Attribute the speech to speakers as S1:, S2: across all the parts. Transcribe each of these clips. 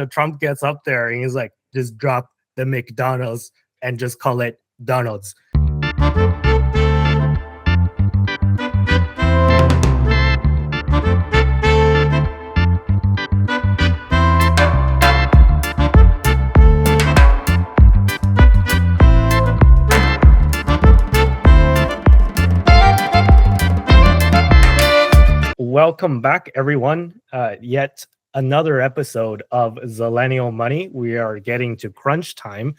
S1: Trump gets up there and he's like, just drop the McDonald's and just call it Donald's. Welcome back, everyone. Yet another episode of Zillennial Money. We are getting to crunch time.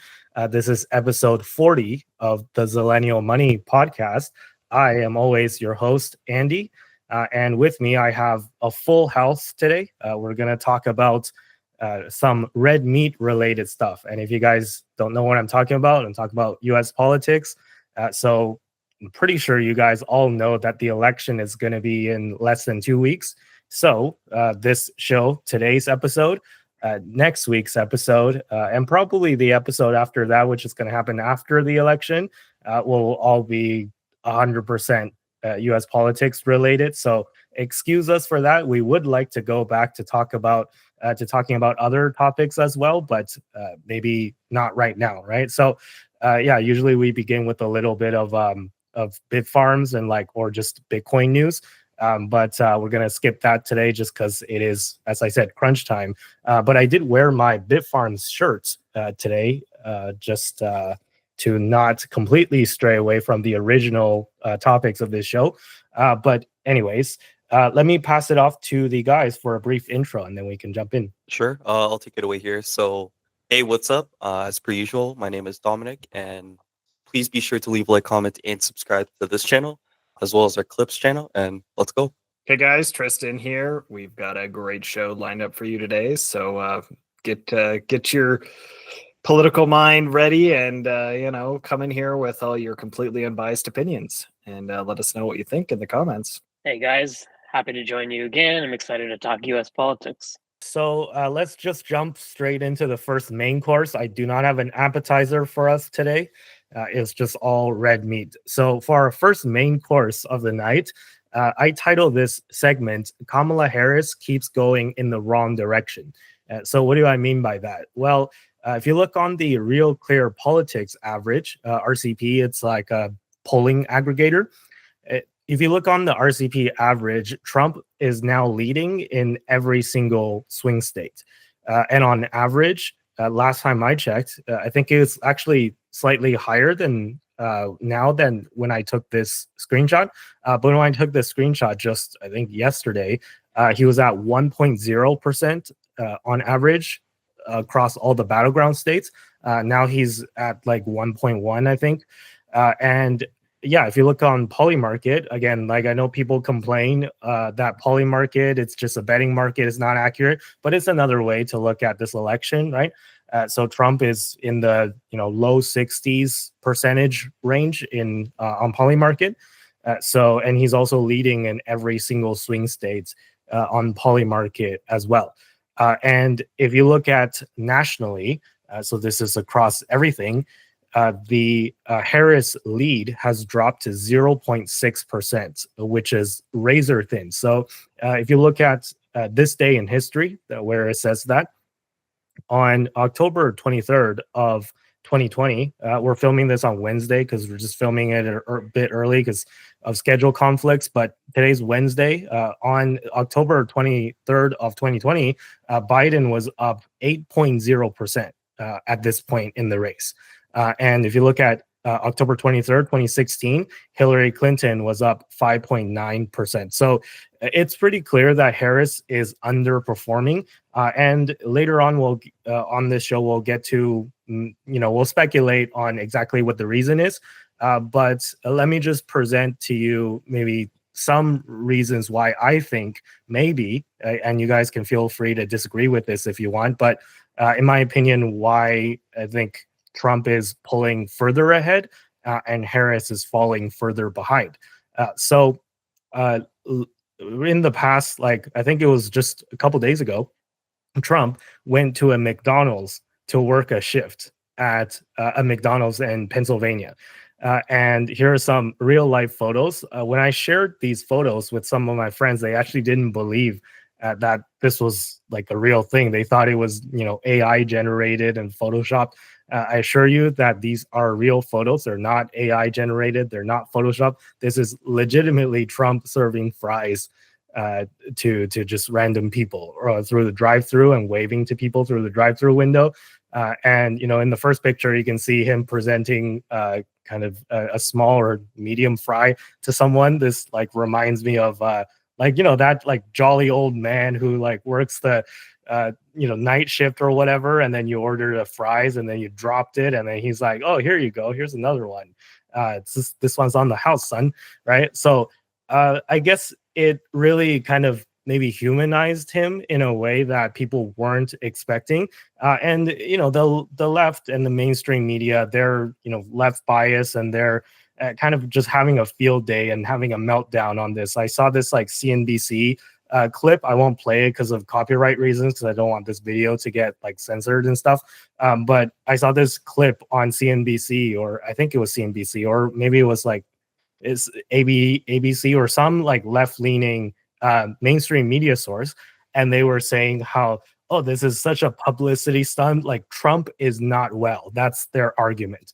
S1: This is episode 40 of the Zillennial Money podcast. I am always your host, Andy. And with me, I have a full house today. We're going to talk about some red meat related stuff. And if you guys don't know what I'm talking about U.S. politics. So I'm pretty sure you guys all know that the election is going to be in less than 2 weeks. So this show, today's episode, next week's episode, and probably the episode after that, which is going to happen after the election, will all be 100% U.S. politics related. So excuse us for that. We would like to go back to talking about other topics as well, but maybe not right now, right? So usually we begin with a little bit of bit farms and or just Bitcoin news. But we're going to skip that today just because it is, as I said, crunch time. But I did wear my Bitfarms shirt today just to not completely stray away from the original topics of this show. But anyways, let me pass it off to the guys for a brief intro and then we can jump in.
S2: Sure. I'll take it away here. So, hey, what's up? As per usual, my name is Dominic, and please be sure to leave a like, comment, and subscribe to this channel, as well as our Clips channel, and let's go.
S3: Hey guys, Tristan here. We've got a great show lined up for you today, so get your political mind ready and come in here with all your completely unbiased opinions and let us know what you think in the comments.
S4: Hey guys, happy to join you again. I'm excited to talk U.S. politics.
S1: So let's just jump straight into the first main course. I do not have an appetizer for us today. It's just all red meat. So for our first main course of the night, I titled this segment, Kamala Harris Keeps Going in the Wrong Direction. So what do I mean by that? Well, if you look on the Real Clear Politics average, RCP, it's like a polling aggregator. If you look on the RCP average, Trump is now leading in every single swing state. And on average, last time I checked, I think it was actually slightly higher than now than when I took this screenshot. But when I took this screenshot just, I think, yesterday, he was at 1.0% on average across all the battleground states. Now he's at 1.1, I think. And yeah, if you look on Polymarket, again, I know people complain that Polymarket, it's just a betting market, is not accurate, but it's another way to look at this election, right? So Trump is in the low 60s% range on Polymarket. And he's also leading in every single swing state on Polymarket as well. And if you look at nationally, so this is across everything, the Harris lead has dropped to 0.6%, which is razor thin. So if you look at this day in history, where it says that on October 23rd of 2020, we're filming this on Wednesday because we're just filming it a bit early because of schedule conflicts. But today's Wednesday. On October 23rd of 2020, Biden was up 8.0% at this point in the race. And if you look at October 23rd, 2016, Hillary Clinton was up 5.9%. So it's pretty clear that Harris is underperforming. And later on, we'll on this show, we'll get to, we'll speculate on exactly what the reason is. But let me just present to you maybe some reasons why I think maybe, and you guys can feel free to disagree with this if you want, but in my opinion, why I think Trump is pulling further ahead and Harris is falling further behind. So in the past, I think it was just a couple days ago, Trump went to a McDonald's to work a shift at a McDonald's in Pennsylvania. And here are some real life photos. When I shared these photos with some of my friends, they actually didn't believe that this was like a real thing. They thought it was, AI generated and photoshopped. I assure you that these are real photos. They're not AI generated. They're not photoshopped. This is legitimately Trump serving fries to just random people or through the drive-through and waving to people through the drive-through window. And in the first picture, you can see him presenting kind of a small or medium fry to someone. This like reminds me of that like jolly old man who like works the night shift or whatever, and then you order the fries and then you dropped it, and then he's like, oh, here you go, here's another one. This one's on the house, son, right? So I guess it really kind of maybe humanized him in a way that people weren't expecting. And the left and the mainstream media, they're left bias, and they're kind of just having a field day and having a meltdown on this. I saw this like CNBC clip. I won't play it because of copyright reasons, because I don't want this video to get like censored and stuff. But I saw this clip on CNBC, or I think it was CNBC, or maybe it was like it's ABC or some like left-leaning mainstream media source, and they were saying how, oh, this is such a publicity stunt, like Trump is not well. That's their argument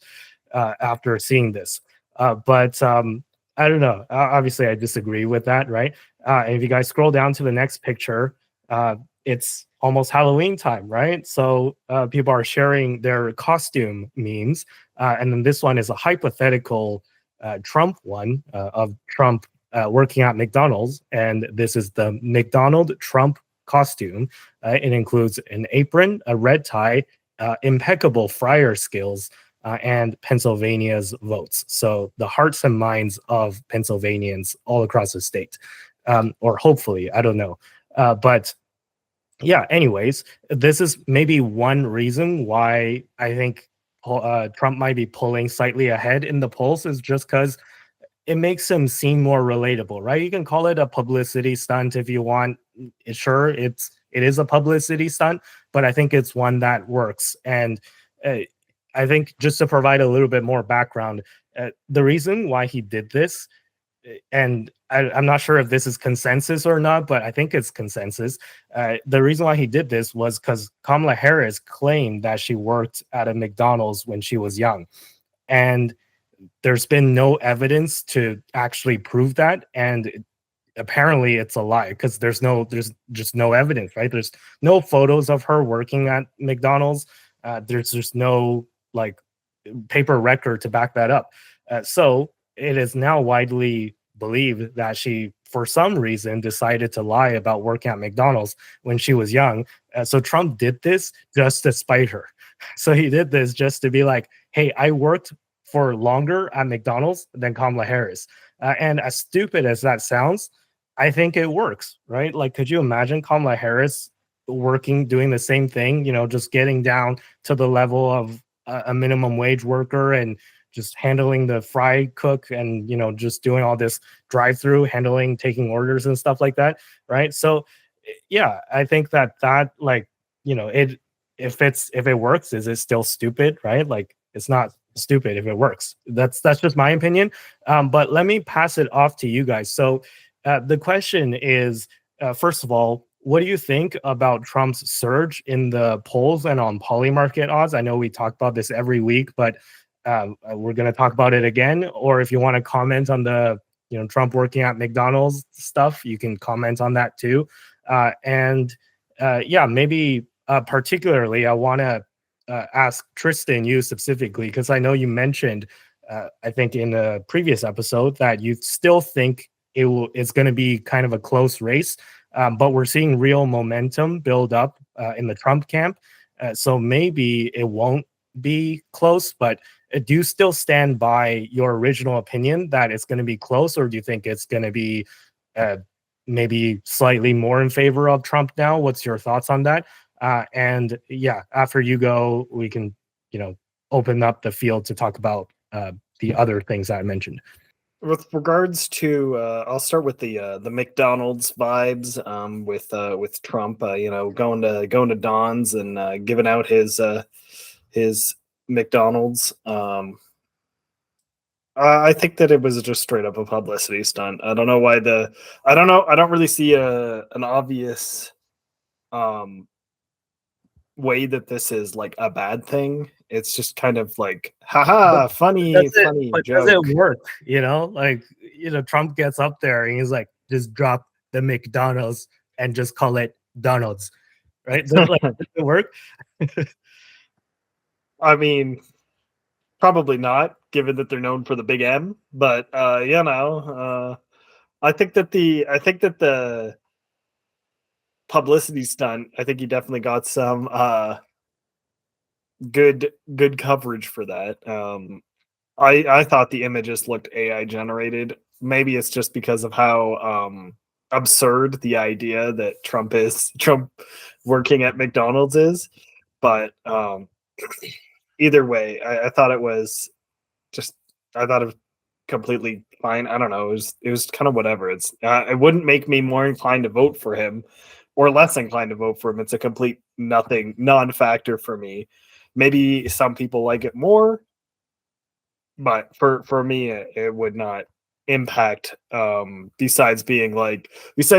S1: after seeing this. But I don't know. Obviously, I disagree with that, right? And if you guys scroll down to the next picture, it's almost Halloween time, right? So people are sharing their costume memes. And then this one is a hypothetical Trump one of Trump working at McDonald's. And this is the McDonald Trump costume. It includes an apron, a red tie, impeccable fryer skills, and Pennsylvania's votes. So the hearts and minds of Pennsylvanians all across the state, or hopefully, I don't know. But yeah, anyways, this is maybe one reason why I think Trump might be pulling slightly ahead in the polls, is just because it makes him seem more relatable, right? You can call it a publicity stunt if you want. Sure, it is a publicity stunt, but I think it's one that works. And I think just to provide a little bit more background, the reason why he did this, and I'm not sure if this is consensus or not, but I think it's consensus. The reason why he did this was because Kamala Harris claimed that she worked at a McDonald's when she was young. And there's been no evidence to actually prove that. And apparently it's a lie, because there's just no evidence, right? There's no photos of her working at McDonald's. There's just no like paper record to back that up. So it is now widely believed that she, for some reason, decided to lie about working at McDonald's when she was young. So Trump did this just to spite her. So he did this just to be like, hey, I worked for longer at McDonald's than Kamala Harris. And as stupid as that sounds, I think it works, right? Like, could you imagine Kamala Harris doing the same thing, just getting down to the level of a minimum wage worker and just handling the fry cook and, just doing all this drive-through, taking orders and stuff like that, right? So, yeah, I think that like, if it works, is it still stupid, right? Like, it's not stupid if it works. That's just my opinion. But let me pass it off to you guys. So the question is, first of all, what do you think about Trump's surge in the polls and on Polymarket odds? I know we talk about this every week, but we're going to talk about it again. Or if you want to comment on the Trump working at McDonald's stuff, you can comment on that too. Yeah, maybe particularly, I want to ask Tristan, you specifically, because I know you mentioned, I think in a previous episode, that you still think it's going to be kind of a close race, but we're seeing real momentum build up in the Trump camp. So maybe it won't be close, but do you still stand by your original opinion that it's going to be close, or do you think it's going to be maybe slightly more in favor of Trump now? What's your thoughts on that? And yeah, after you go, we can, open up the field to talk about the other things I mentioned.
S3: With regards to, I'll start with the McDonald's vibes. With Trump, going to Don's and giving out his McDonald's. I think that it was just straight up a publicity stunt. I don't know why I don't know. I don't really see an obvious way that this is like a bad thing. It's just kind of like, haha, funny
S1: But
S3: joke.
S1: does it work? Like, Trump gets up there and he's like, just drop the McDonald's and just call it Donald's, right? Does it work?
S3: I mean, probably not, given that they're known for the big M. But I think that the publicity stunt, I think he definitely got some good coverage for that. I thought the images looked AI generated. Maybe it's just because of how absurd the idea that Trump working at McDonald's is. But either way, I thought it was completely fine. I don't know. It was kind of whatever. It wouldn't make me more inclined to vote for him or less inclined to vote for him. It's a complete non-factor for me. Maybe some people like it more, but for me, it would not impact. Besides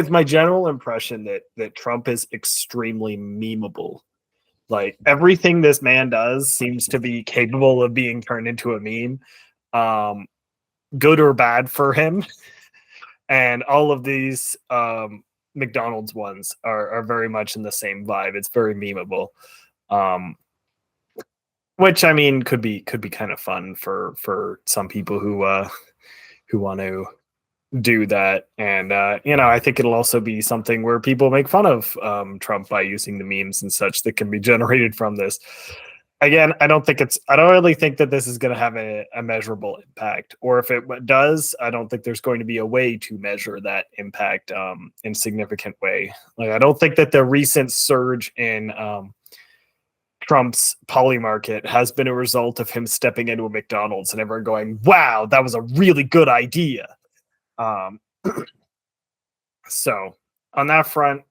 S3: my general impression that Trump is extremely memeable. Like everything this man does seems to be capable of being turned into a meme, good or bad for him. And all of these McDonald's ones are very much in the same vibe. It's very memeable. Which I mean could be kind of fun for some people who want to do that. And I think it'll also be something where people make fun of Trump by using the memes and such that can be generated from this. Again, I don't really think that this is going to have a measurable impact, or if it does, I don't think there's going to be a way to measure that impact in a significant way. Like, I don't think that the recent surge in Trump's poly market has been a result of him stepping into a McDonald's and everyone going, wow, that was a really good idea. So on that front,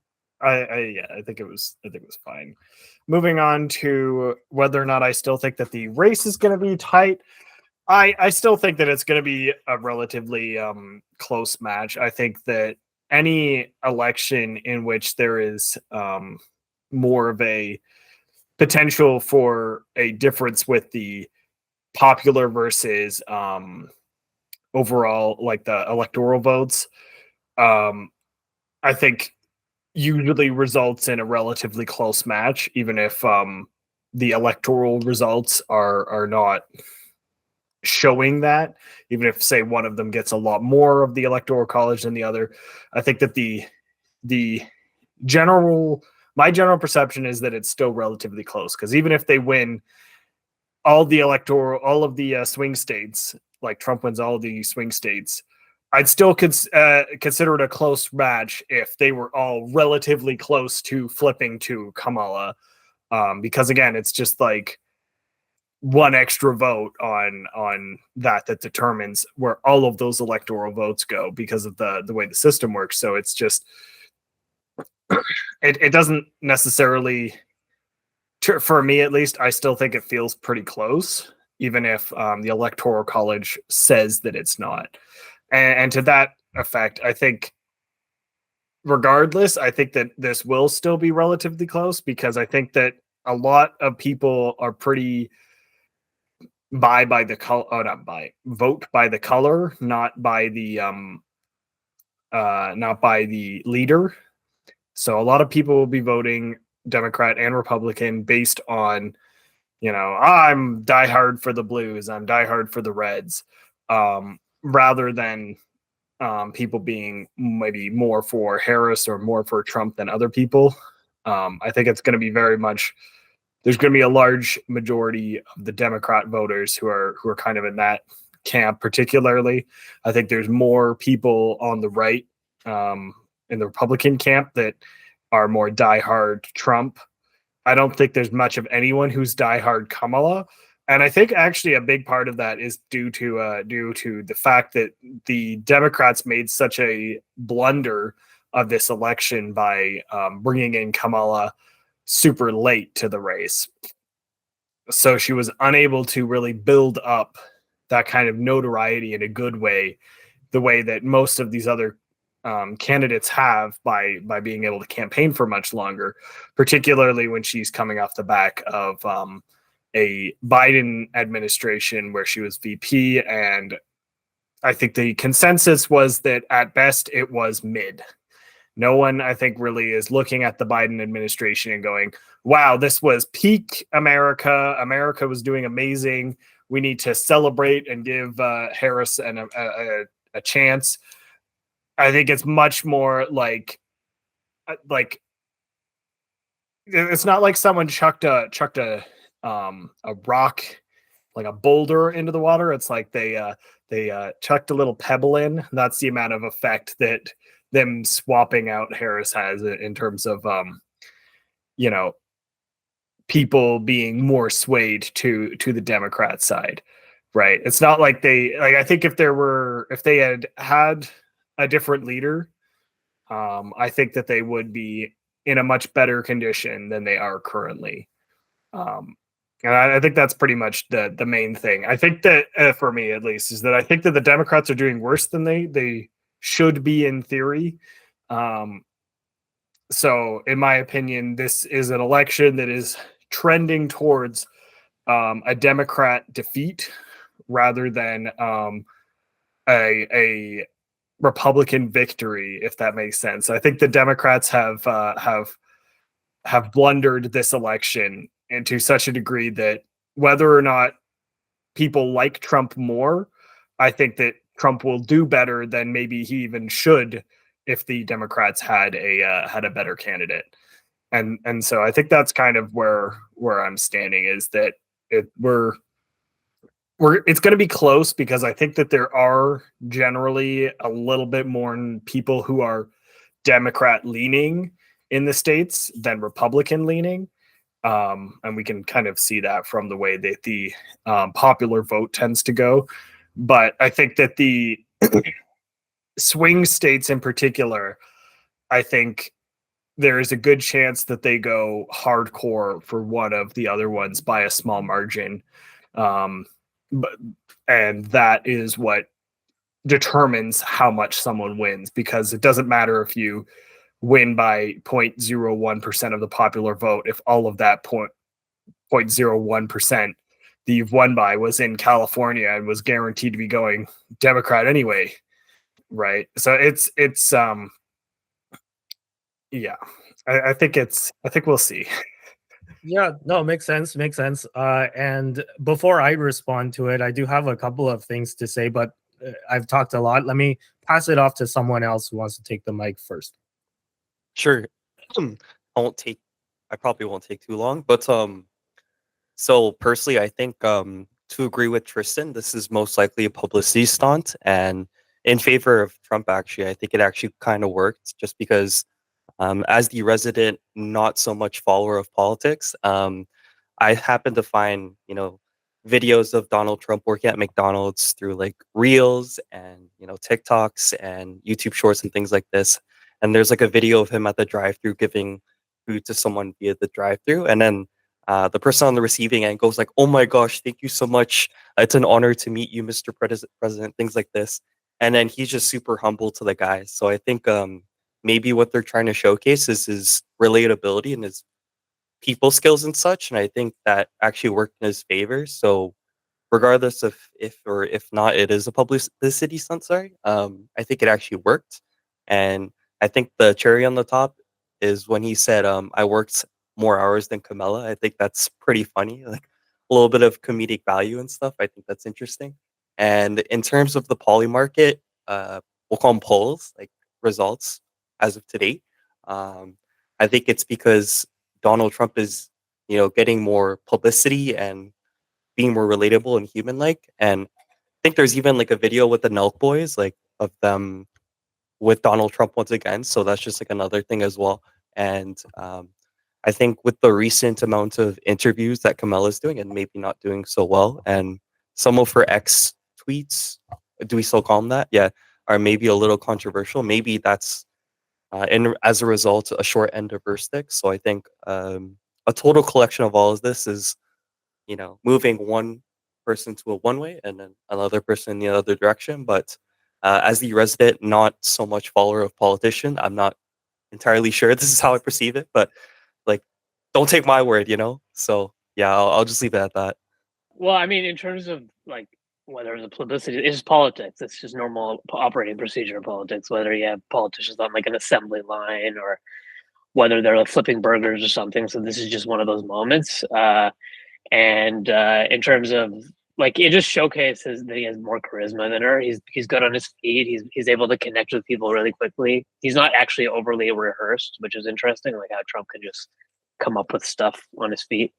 S3: I think it was fine. Moving on to whether or not I still think that the race is going to be tight. I still think that it's going to be a relatively close match. I think that any election in which there is more of a potential for a difference with the popular versus overall, like the electoral votes, I think usually results in a relatively close match, even if the electoral results are not showing that. Even if, say, one of them gets a lot more of the electoral college than the other, I think that my general perception is that it's still relatively close, because even if they win all of the swing states, like Trump wins all of the swing states, I'd still consider it a close match if they were all relatively close to flipping to Kamala, because again, it's just like one extra vote on that determines where all of those electoral votes go because of the way the system works. So it's just it doesn't necessarily, for me at least, I still think it feels pretty close, even if the electoral college says that it's not. And to that effect, I think regardless, I think that this will still be relatively close, because I think that a lot of people are pretty vote by the color, not by the leader. So a lot of people will be voting Democrat and Republican based on, I'm diehard for the Blues, I'm diehard for the Reds, rather than people being maybe more for Harris or more for Trump than other people. I think it's going to be there's going to be a large majority of the Democrat voters who are kind of in that camp. Particularly, I think there's more people on the right in the Republican camp that are more diehard Trump. I don't think there's much of anyone who's diehard Kamala. And I think actually a big part of that is due to the fact that the Democrats made such a blunder of this election by bringing in Kamala super late to the race. So she was unable to really build up that kind of notoriety in a good way, the way that most of these other candidates have by being able to campaign for much longer, particularly when she's coming off the back of a Biden administration where she was VP. And I think the consensus was that at best it was mid. No one, I think, really is looking at the Biden administration and going, wow, this was peak America. America was doing amazing. We need to celebrate and give Harris a chance. I think it's much more like it's not like someone chucked a rock, like a boulder into the water. It's like they chucked a little pebble in. That's the amount of effect that them swapping out Harris has in terms of people being more swayed to the Democrat side, right? It's not like I think if they had a different leader, I think that they would be in a much better condition than they are currently. And I think that's pretty much the main thing. I think that for me, at least, is that I think that the Democrats are doing worse than they should be in theory. So in my opinion, this is an election that is trending towards a Democrat defeat rather than a Republican victory, if that makes sense. I think the Democrats have blundered this election into such a degree that whether or not people like Trump more, I think that Trump will do better than maybe he even should if the Democrats had a better candidate. And so I think that's kind of where I'm standing, is that it's going to be close, because I think that there are generally a little bit more people who are Democrat leaning in the States than Republican leaning. And we can kind of see that from the way that the popular vote tends to go. But I think that the swing states in particular, I think there is a good chance that they go hardcore for one of the other ones by a small margin. And that is what determines how much someone wins, because it doesn't matter if you win by 0.01% of the popular vote if all of that 0.01% that you've won by was in California and was guaranteed to be going Democrat anyway, right? So it's yeah, I think we'll see.
S1: Yeah, no, makes sense. And before I respond to it, I do have a couple of things to say, but I've talked a lot. Let me pass it off to someone else who wants to take the mic first.
S2: Sure. I probably won't take too long, but so personally, I think to agree with Tristan, this is most likely a publicity stunt, and in favor of Trump. Actually, I think it actually kind of worked, just because as the resident, not so much follower of politics, I happen to find videos of Donald Trump working at McDonald's through like Reels and TikToks and YouTube Shorts and things like this. And there's like a video of him at the drive-through giving food to someone via the drive-through, and then the person on the receiving end goes like, "Oh my gosh, thank you so much. It's an honor to meet you, Mr. President," things like this. And then he's just super humble to the guys. So I think maybe what they're trying to showcase is his relatability and his people skills and such. And I think that actually worked in his favor. So regardless of if or if not it is a publicity stunt, sorry, I think it actually worked. And I think the cherry on the top is when he said, I worked more hours than Kamala. I think that's pretty funny, like a little bit of comedic value and stuff. I think that's interesting. And in terms of the poly market, we'll call them polls, like results as of today. I think it's because Donald Trump is, getting more publicity and being more relatable and human-like. And I think there's even like a video with the Nelk boys, like of them with Donald Trump once again. So that's just like another thing as well. And I think with the recent amount of interviews that Kamala's doing and maybe not doing so well, and some of her ex tweets, do we still call them that? Yeah, are maybe a little controversial. Maybe that's and as a result, a short end of her stick. So I think a total collection of all of this is, moving one person to a one way and then another person in the other direction. But as the resident, not so much follower of politician, I'm not entirely sure this is how I perceive it. But like, don't take my word, you know. So yeah, I'll just leave it at that.
S4: Well, I mean, in terms of like whether the publicity is politics, it's just normal operating procedure in politics. Whether you have politicians on like an assembly line or whether they're like flipping burgers or something. So this is just one of those moments. And in terms of like, it just showcases that he has more charisma than her. He's good on his feet. He's able to connect with people really quickly. He's not actually overly rehearsed, which is interesting. Like how Trump can just come up with stuff on his feet.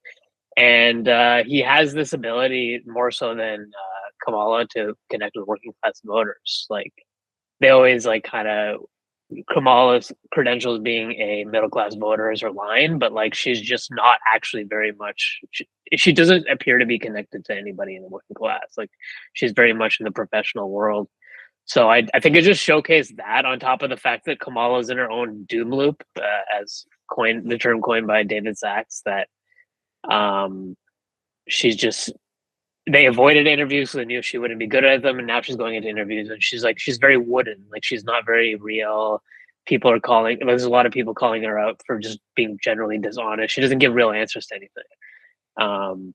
S4: And he has this ability more so than Kamala to connect with working class voters. Like they always like kind of Kamala's credentials being a middle class voter is her line, but like she's just not actually very much. She doesn't appear to be connected to anybody in the working class. Like she's very much in the professional world. So I think it just showcased that on top of the fact that Kamala's in her own doom loop, as the term coined by David Sachs, that she's just they avoided interviews so they knew she wouldn't be good at them, and now she's going into interviews and she's very wooden, like she's not very real. People are there's a lot of people calling her out for just being generally dishonest. She doesn't give real answers to anything.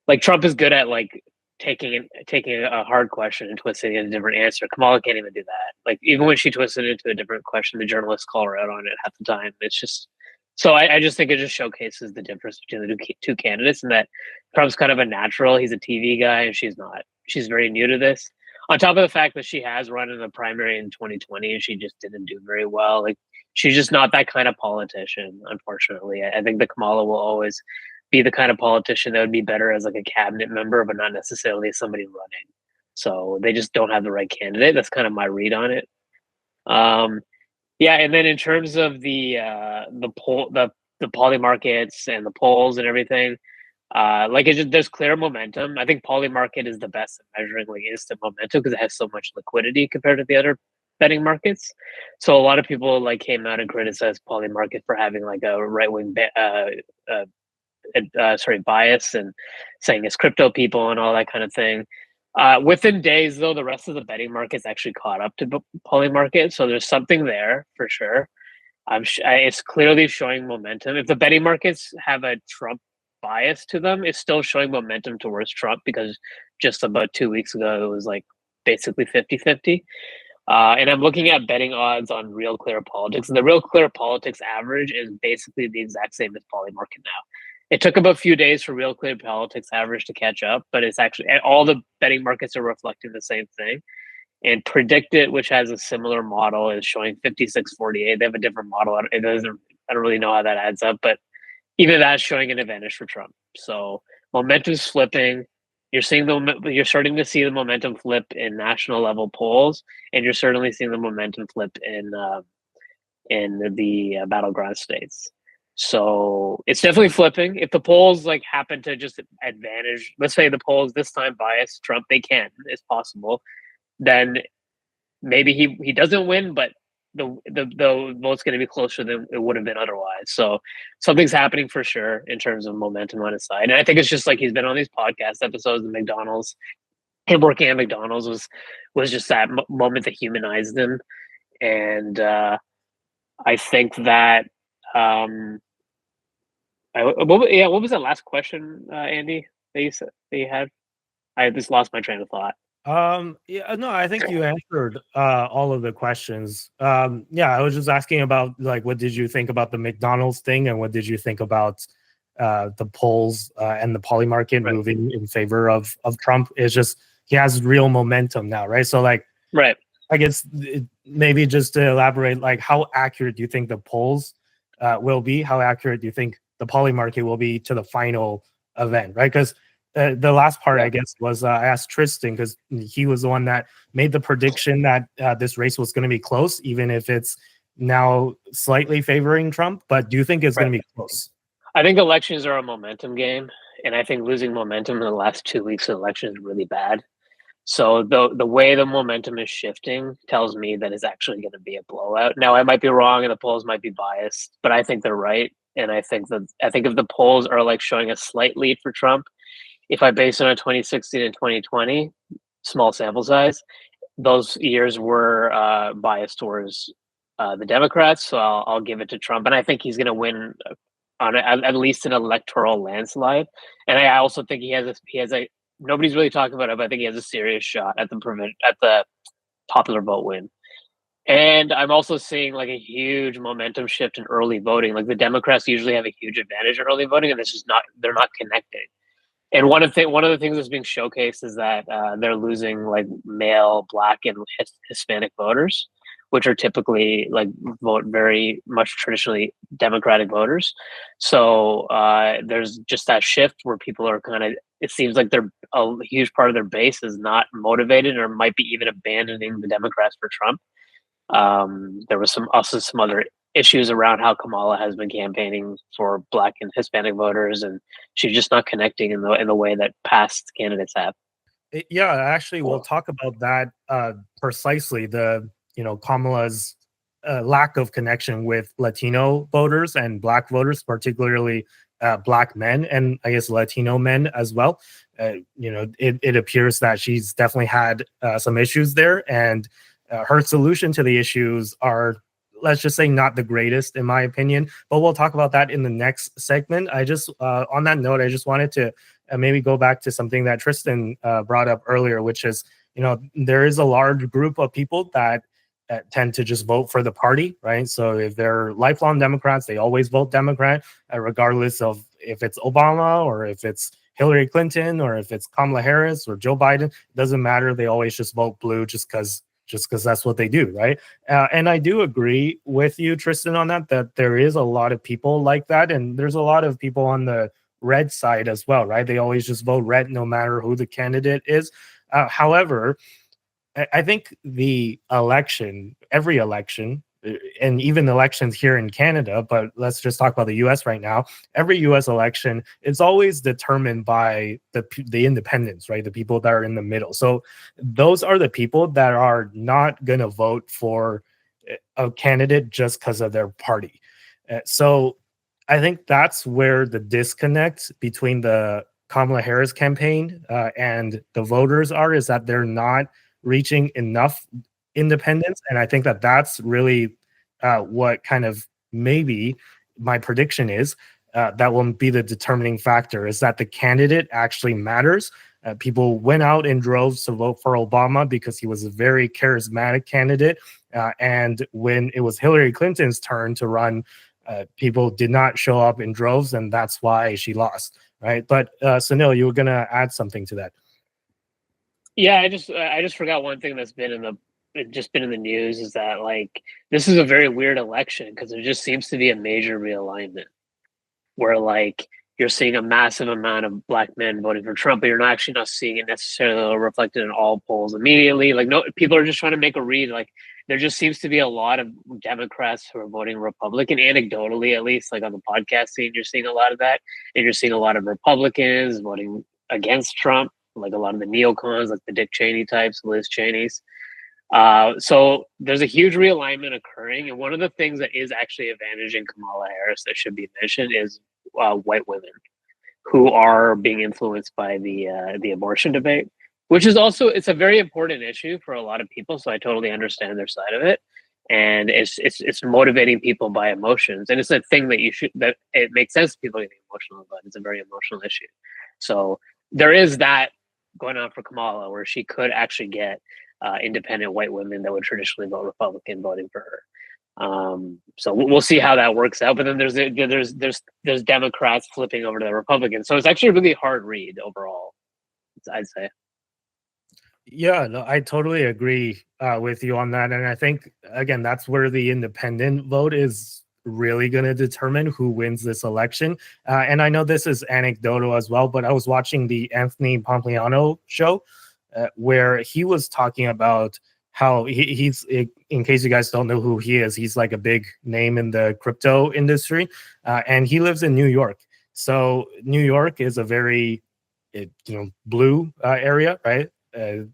S4: Like Trump is good at like taking a hard question and twisting it into a different answer. Kamala can't even do that. Like even when she twisted it into a different question, the journalists call her out on it half the time. It's just so I just think it just showcases the difference between the two candidates, and that Trump's kind of a natural. He's a TV guy, and she's not. She's very new to this. On top of the fact that she has run in the primary in 2020, and she just didn't do very well. Like she's just not that kind of politician, unfortunately. I think that Kamala will always be the kind of politician that would be better as like a cabinet member, but not necessarily as somebody running. So they just don't have the right candidate. That's kind of my read on it. Yeah, and then in terms of the poly markets and the polls and everything, there's clear momentum. I think poly market is the best at measuring like instant momentum because it has so much liquidity compared to the other betting markets. So a lot of people like came out and criticized poly market for having like a right wing bias and saying it's crypto people and all that kind of thing. Within days, though, the rest of the betting market's actually caught up to poly market, so there's something there for sure. It's clearly showing momentum. If the betting markets have a Trump bias to them, it's still showing momentum towards Trump because just about 2 weeks ago, it was like basically 50-50. And I'm looking at betting odds on Real Clear Politics, and the Real Clear Politics average is basically the exact same as poly market now. It took about a few days for Real Clear Politics average to catch up, but it's actually all the betting markets are reflecting the same thing. And Predict It, which has a similar model, is showing 56-48. They have a different model. I don't really know how that adds up, but even that's showing an advantage for Trump. So momentum's flipping. You're starting to see the momentum flip in national level polls, and you're certainly seeing the momentum flip in the battleground states. So it's definitely flipping. If the polls like happen to just advantage, let's say the polls this time bias Trump, they can, it's possible. Then maybe he doesn't win, but the vote's going to be closer than it would have been otherwise. So something's happening for sure in terms of momentum on his side. And I think it's just like he's been on these podcast episodes of McDonald's. Him working at McDonald's was just that moment that humanized him. And I think that what was that last question, Andy, that you had? I just lost my train of thought.
S1: Yeah, no, I think you answered all of the questions. Yeah, I was just asking about like what did you think about the McDonald's thing, and what did you think about the polls and the poly market moving in favor of Trump? It's just he has real momentum now, right? So like,
S4: right.
S1: I guess maybe just to elaborate, like how accurate do you think the polls will be? How accurate do you think the poly market will be to the final event, right? Because the last part, I guess, was I asked Tristan because he was the one that made the prediction that this race was going to be close, even if it's now slightly favoring Trump. But do you think it's going to be close?
S4: I think elections are a momentum game, and I think losing momentum in the last 2 weeks of election is really bad. So the way the momentum is shifting tells me that it's actually going to be a blowout. Now I might be wrong, and the polls might be biased, but I think they're right. And I think if the polls are like showing a slight lead for Trump, if I base it on 2016 and 2020, small sample size, those years were biased towards the Democrats. So I'll give it to Trump, and I think he's going to win on at least an electoral landslide. And I also think he has a nobody's really talking about it, but I think he has a serious shot at the popular vote win. And I'm also seeing like a huge momentum shift in early voting. Like the Democrats usually have a huge advantage in early voting, and they're not connecting. And one of the things that's being showcased is that they're losing like male, Black, and Hispanic voters, which are typically like vote very much traditionally Democratic voters. So there's just that shift where people are kind of. It seems like a huge part of their base is not motivated or might be even abandoning the Democrats for Trump. There was some other issues around how Kamala has been campaigning for Black and Hispanic voters, and she's just not connecting in the way that past candidates have.
S1: Yeah, actually, we'll talk about that precisely. Kamala's lack of connection with Latino voters and Black voters, particularly Black men and I guess Latino men as well. It appears that she's definitely had some issues there, and her solution to the issues are, let's just say, not the greatest in my opinion, but we'll talk about that in the next segment. I just on that note, I just wanted to maybe go back to something that Tristan brought up earlier, which is, there is a large group of people that tend to just vote for the party, right? So if they're lifelong Democrats, they always vote Democrat, regardless of if it's Obama or if it's Hillary Clinton or if it's Kamala Harris or Joe Biden. It doesn't matter. They always just vote blue just because that's what they do, right? And I do agree with you, Tristan, on that there is a lot of people like that, and there's a lot of people on the red side as well, right? They always just vote red no matter who the candidate is. However, I think every election, and even elections here in Canada, but let's just talk about the US right now. Every US election is always determined by the independents, right? The people that are in the middle. So those are the people that are not going to vote for a candidate just because of their party. So I think that's where the disconnect between the Kamala Harris campaign and the voters is that they're not reaching enough independence. And I think that that's really what kind of maybe my prediction is that will be the determining factor, is that the candidate actually matters. People went out in droves to vote for Obama because he was a very charismatic candidate. And when it was Hillary Clinton's turn to run, people did not show up in droves, and that's why she lost, right? But Sunil, you were going to add something to that.
S4: Yeah, I just forgot one thing that's been in the news is that like this is a very weird election because there just seems to be a major realignment where like you're seeing a massive amount of Black men voting for Trump, but you're not seeing it necessarily reflected in all polls immediately. Like no, people are just trying to make a read. Like there just seems to be a lot of Democrats who are voting Republican, anecdotally at least. Like on the podcast scene, you're seeing a lot of that, and you're seeing a lot of Republicans voting against Trump. Like a lot of the neocons, like the Dick Cheney types, Liz Cheney's. So there's a huge realignment occurring. And one of the things that is actually advantaging Kamala Harris that should be mentioned is white women who are being influenced by the abortion debate, which is also, it's a very important issue for a lot of people. So I totally understand their side of it. And it's motivating people by emotions. And it's a thing that it makes sense people getting emotional about. It's a very emotional issue. So there is that going on for Kamala, where she could actually get independent white women that would traditionally vote Republican voting for her. So we'll see how that works out. But then there's Democrats flipping over to the Republicans. So it's actually a really hard read overall, I'd say.
S1: Yeah, no, I totally agree with you on that. And I think, again, that's where the independent vote is really going to determine who wins this election. And I know this is anecdotal as well, but I was watching the Anthony Pompliano show where he was talking about how he's, in case you guys don't know who he is, he's like a big name in the crypto industry, and he lives in New York. So New York is a very, blue area, right?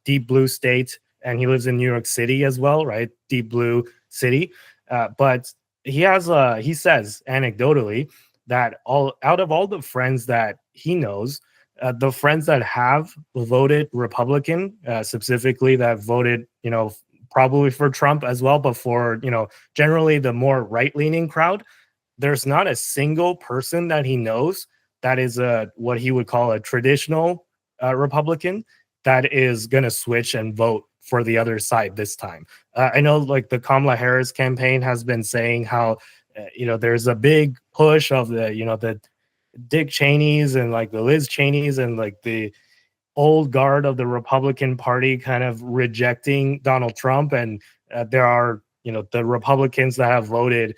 S1: Deep blue state, and he lives in New York City as well, right? Deep blue city. But he says anecdotally that out of all the friends that he knows, the friends that have voted Republican, specifically that voted, probably for Trump as well, but for, generally the more right-leaning crowd, there's not a single person that he knows that is what he would call a traditional Republican that is going to switch and vote for the other side this time. I know like the Kamala Harris campaign has been saying how, there's a big push of the Dick Cheneys and like the Liz Cheneys and like the old guard of the Republican Party kind of rejecting Donald Trump. And there are, the Republicans that have voted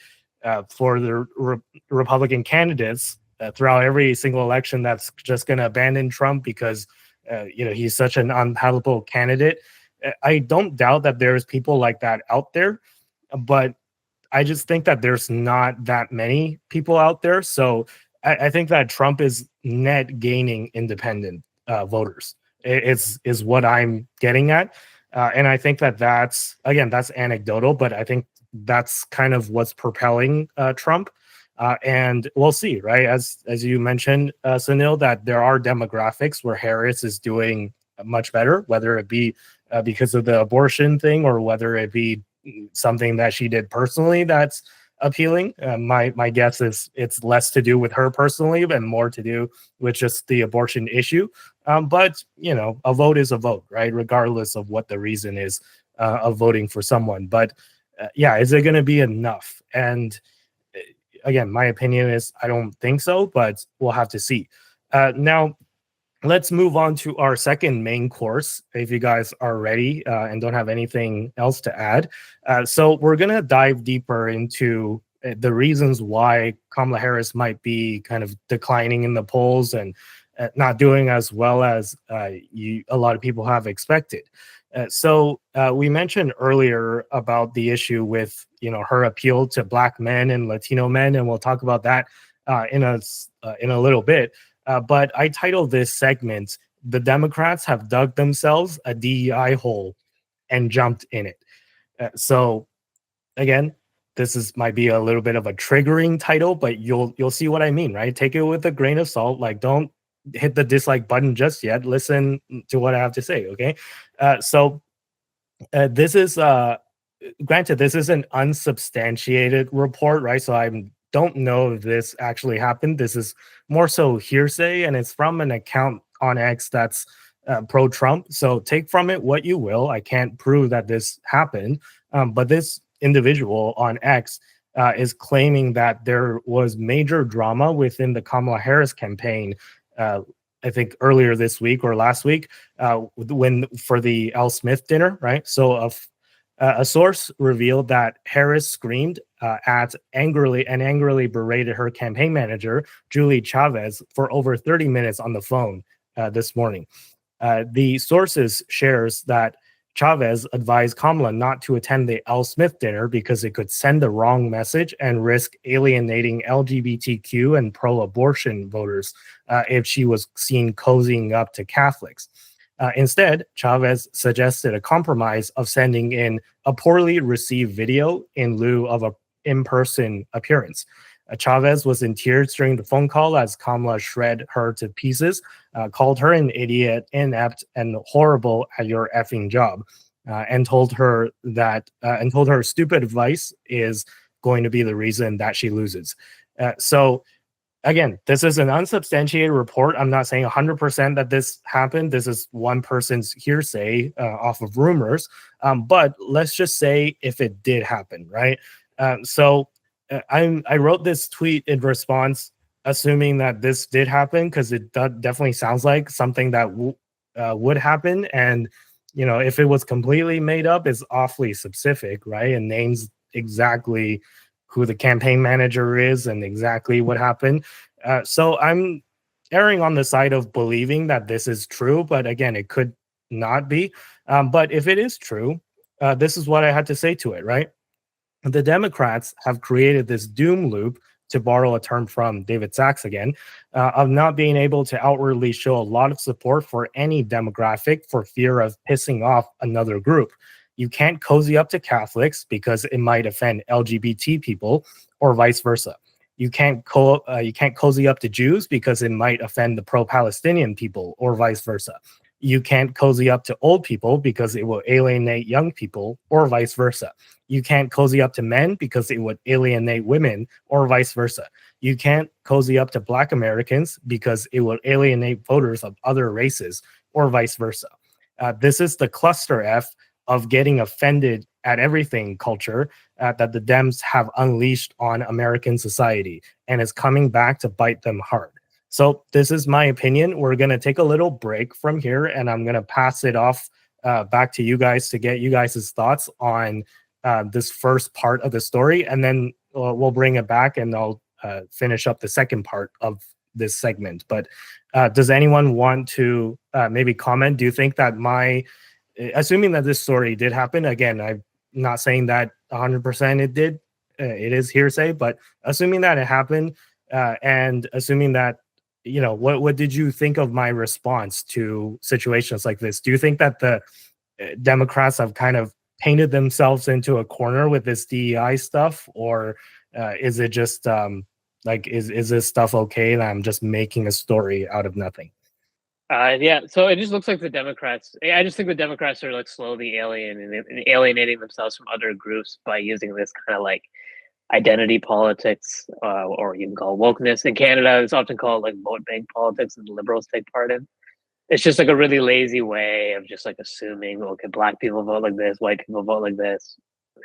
S1: for the Republican candidates throughout every single election that's just going to abandon Trump because, he's such an unpalatable candidate. I don't doubt that there's people like that out there, but I just think that there's not that many people out there. So I think that Trump is net gaining independent voters. Is what I'm getting at. And I think that's anecdotal, but I think that's kind of what's propelling Trump. And we'll see, right? As you mentioned, Sunil, that there are demographics where Harris is doing much better, whether it be because of the abortion thing or whether it be something that she did personally that's appealing. My guess is it's less to do with her personally and more to do with just the abortion issue. But, a vote is a vote, right? Regardless of what the reason is of voting for someone. But is it going to be enough? And again, my opinion is I don't think so, but we'll have to see. Now, let's move on to our second main course, if you guys are ready and don't have anything else to add. So we're going to dive deeper into the reasons why Kamala Harris might be kind of declining in the polls and not doing as well as a lot of people have expected. So we mentioned earlier about the issue with, her appeal to Black men and Latino men, and we'll talk about that in a little bit. But I titled this segment, "The Democrats Have Dug Themselves a DEI Hole and Jumped in It." So again, might be a little bit of a triggering title, but you'll see what I mean, right? Take it with a grain of salt. Like, don't hit the dislike button just yet. Listen to what I have to say, okay? This is, granted, this is an unsubstantiated report, right? So I don't know if this actually happened. This is more so hearsay, and it's from an account on X that's pro-Trump. So take from it what you will. I can't prove that this happened, but this individual on X is claiming that there was major drama within the Kamala Harris campaign. I think earlier this week or last week, for the Al Smith dinner, right? So a source revealed that Harris screamed angrily berated her campaign manager, Julie Chavez, for over 30 minutes on the phone this morning. The sources shares that Chavez advised Kamala not to attend the Al Smith dinner because it could send the wrong message and risk alienating LGBTQ and pro-abortion voters if she was seen cozying up to Catholics. Instead, Chavez suggested a compromise of sending in a poorly received video in lieu of an in-person appearance. Chavez was in tears during the phone call as Kamala shred her to pieces, called her an idiot, inept, and horrible at your effing job, and told her stupid advice is going to be the reason that she loses. So again, this is an unsubstantiated report. I'm not saying 100% that this happened. This is one person's hearsay off of rumors. But let's just say if it did happen, right? I wrote this tweet in response, assuming that this did happen, because it definitely sounds like something that would happen. And, if it was completely made up, it's awfully specific, right? And names exactly who the campaign manager is and exactly what happened. So I'm erring on the side of believing that this is true, but again, it could not be. But if it is true, this is what I had to say to it, right? The Democrats have created this doom loop, to borrow a term from David Sachs again, of not being able to outwardly show a lot of support for any demographic for fear of pissing off another group. You can't cozy up to Catholics because it might offend LGBT people, or vice versa. You can't cozy up to Jews because it might offend the pro-Palestinian people, or vice versa. You can't cozy up to old people because it will alienate young people, or vice versa. You can't cozy up to men because it would alienate women, or vice versa. You can't cozy up to Black Americans because it will alienate voters of other races, or vice versa. This is the cluster F of getting offended at everything culture that the Dems have unleashed on American society, and is coming back to bite them hard. So this is my opinion. We're going to take a little break from here, and I'm going to pass it off back to you guys to get you guys' thoughts on this first part of the story, and then we'll bring it back and I'll finish up the second part of this segment. But does anyone want to maybe comment? Do you think that assuming that this story did happen, again, I'm not saying that 100% it did, it is hearsay, but assuming that it happened, and assuming that, what did you think of my response to situations like this? Do you think that the Democrats have kind of painted themselves into a corner with this DEI stuff, or is it just is this stuff okay and I'm just making a story out of nothing?
S4: Yeah, so it just looks like the Democrats. I just think the Democrats are like slowly alienating themselves from other groups by using this kind of like identity politics, or you can call wokeness. In Canada, it's often called like vote bank politics, and the Liberals take part in. It's just like a really lazy way of just like assuming, okay, Black people vote like this, white people vote like this,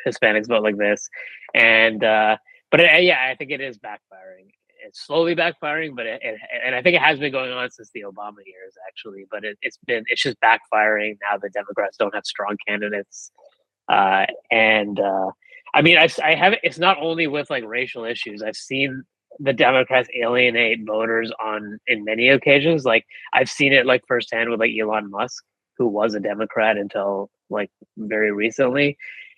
S4: Hispanics vote like this, and yeah, I think it is backfiring. It's slowly backfiring, but and I think it has been going on since the Obama years, actually. But it's just backfiring now. The Democrats don't have strong candidates, and I mean, I have. It's not only with like racial issues. I've seen the Democrats alienate voters in many occasions. Like I've seen it like firsthand with like Elon Musk, who was a Democrat until like very recently,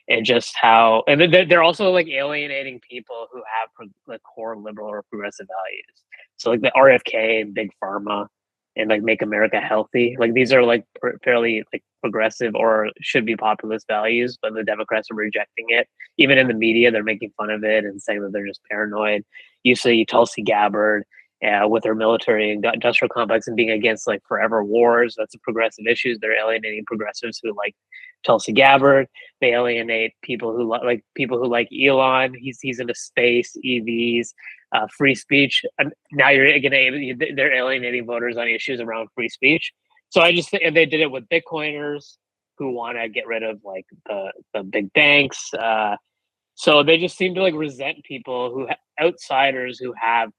S4: and just how, and they're also like alienating people who have like core liberal or progressive values. So like the RFK and Big Pharma and like Make America Healthy, like these are like fairly like progressive or should be populist values, but the Democrats are rejecting it. Even in the media, they're making fun of it and saying that they're just paranoid. You see Tulsi Gabbard with her military and industrial complex and being against like forever wars. That's a progressive issue. They're alienating progressives who like Tulsi Gabbard. They alienate people who like Elon. He's into space, EVs, free speech. Now they're alienating voters on issues around free speech. So I just think they did it with Bitcoiners who want to get rid of like the big banks. So they just seem to like resent people outsiders who have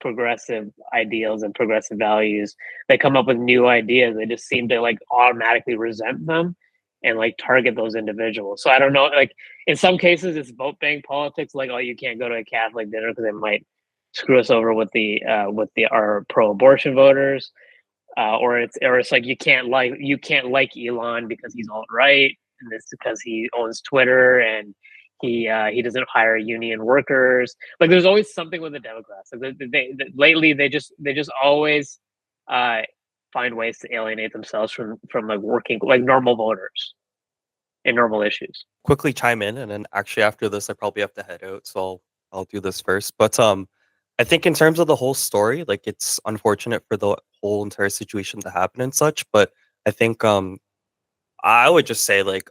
S4: progressive ideals and progressive values. They come up with new ideas. They just seem to like automatically resent them and like target those individuals. So I don't know, like in some cases it's vote bank politics, like, oh, you can't go to a Catholic dinner because it might screw us over with our pro-abortion voters, or it's like you can't like Elon because he's alt-right, and it's because he owns Twitter and he doesn't hire union workers. Like there's always something with the Democrats. Like lately they just always find ways to alienate themselves from like working like normal voters and normal issues.
S2: Quickly chime in, and then actually after this I probably have to head out, so I'll do this first. But I think in terms of the whole story, like it's unfortunate for the whole entire situation to happen and such, but I think I would just say like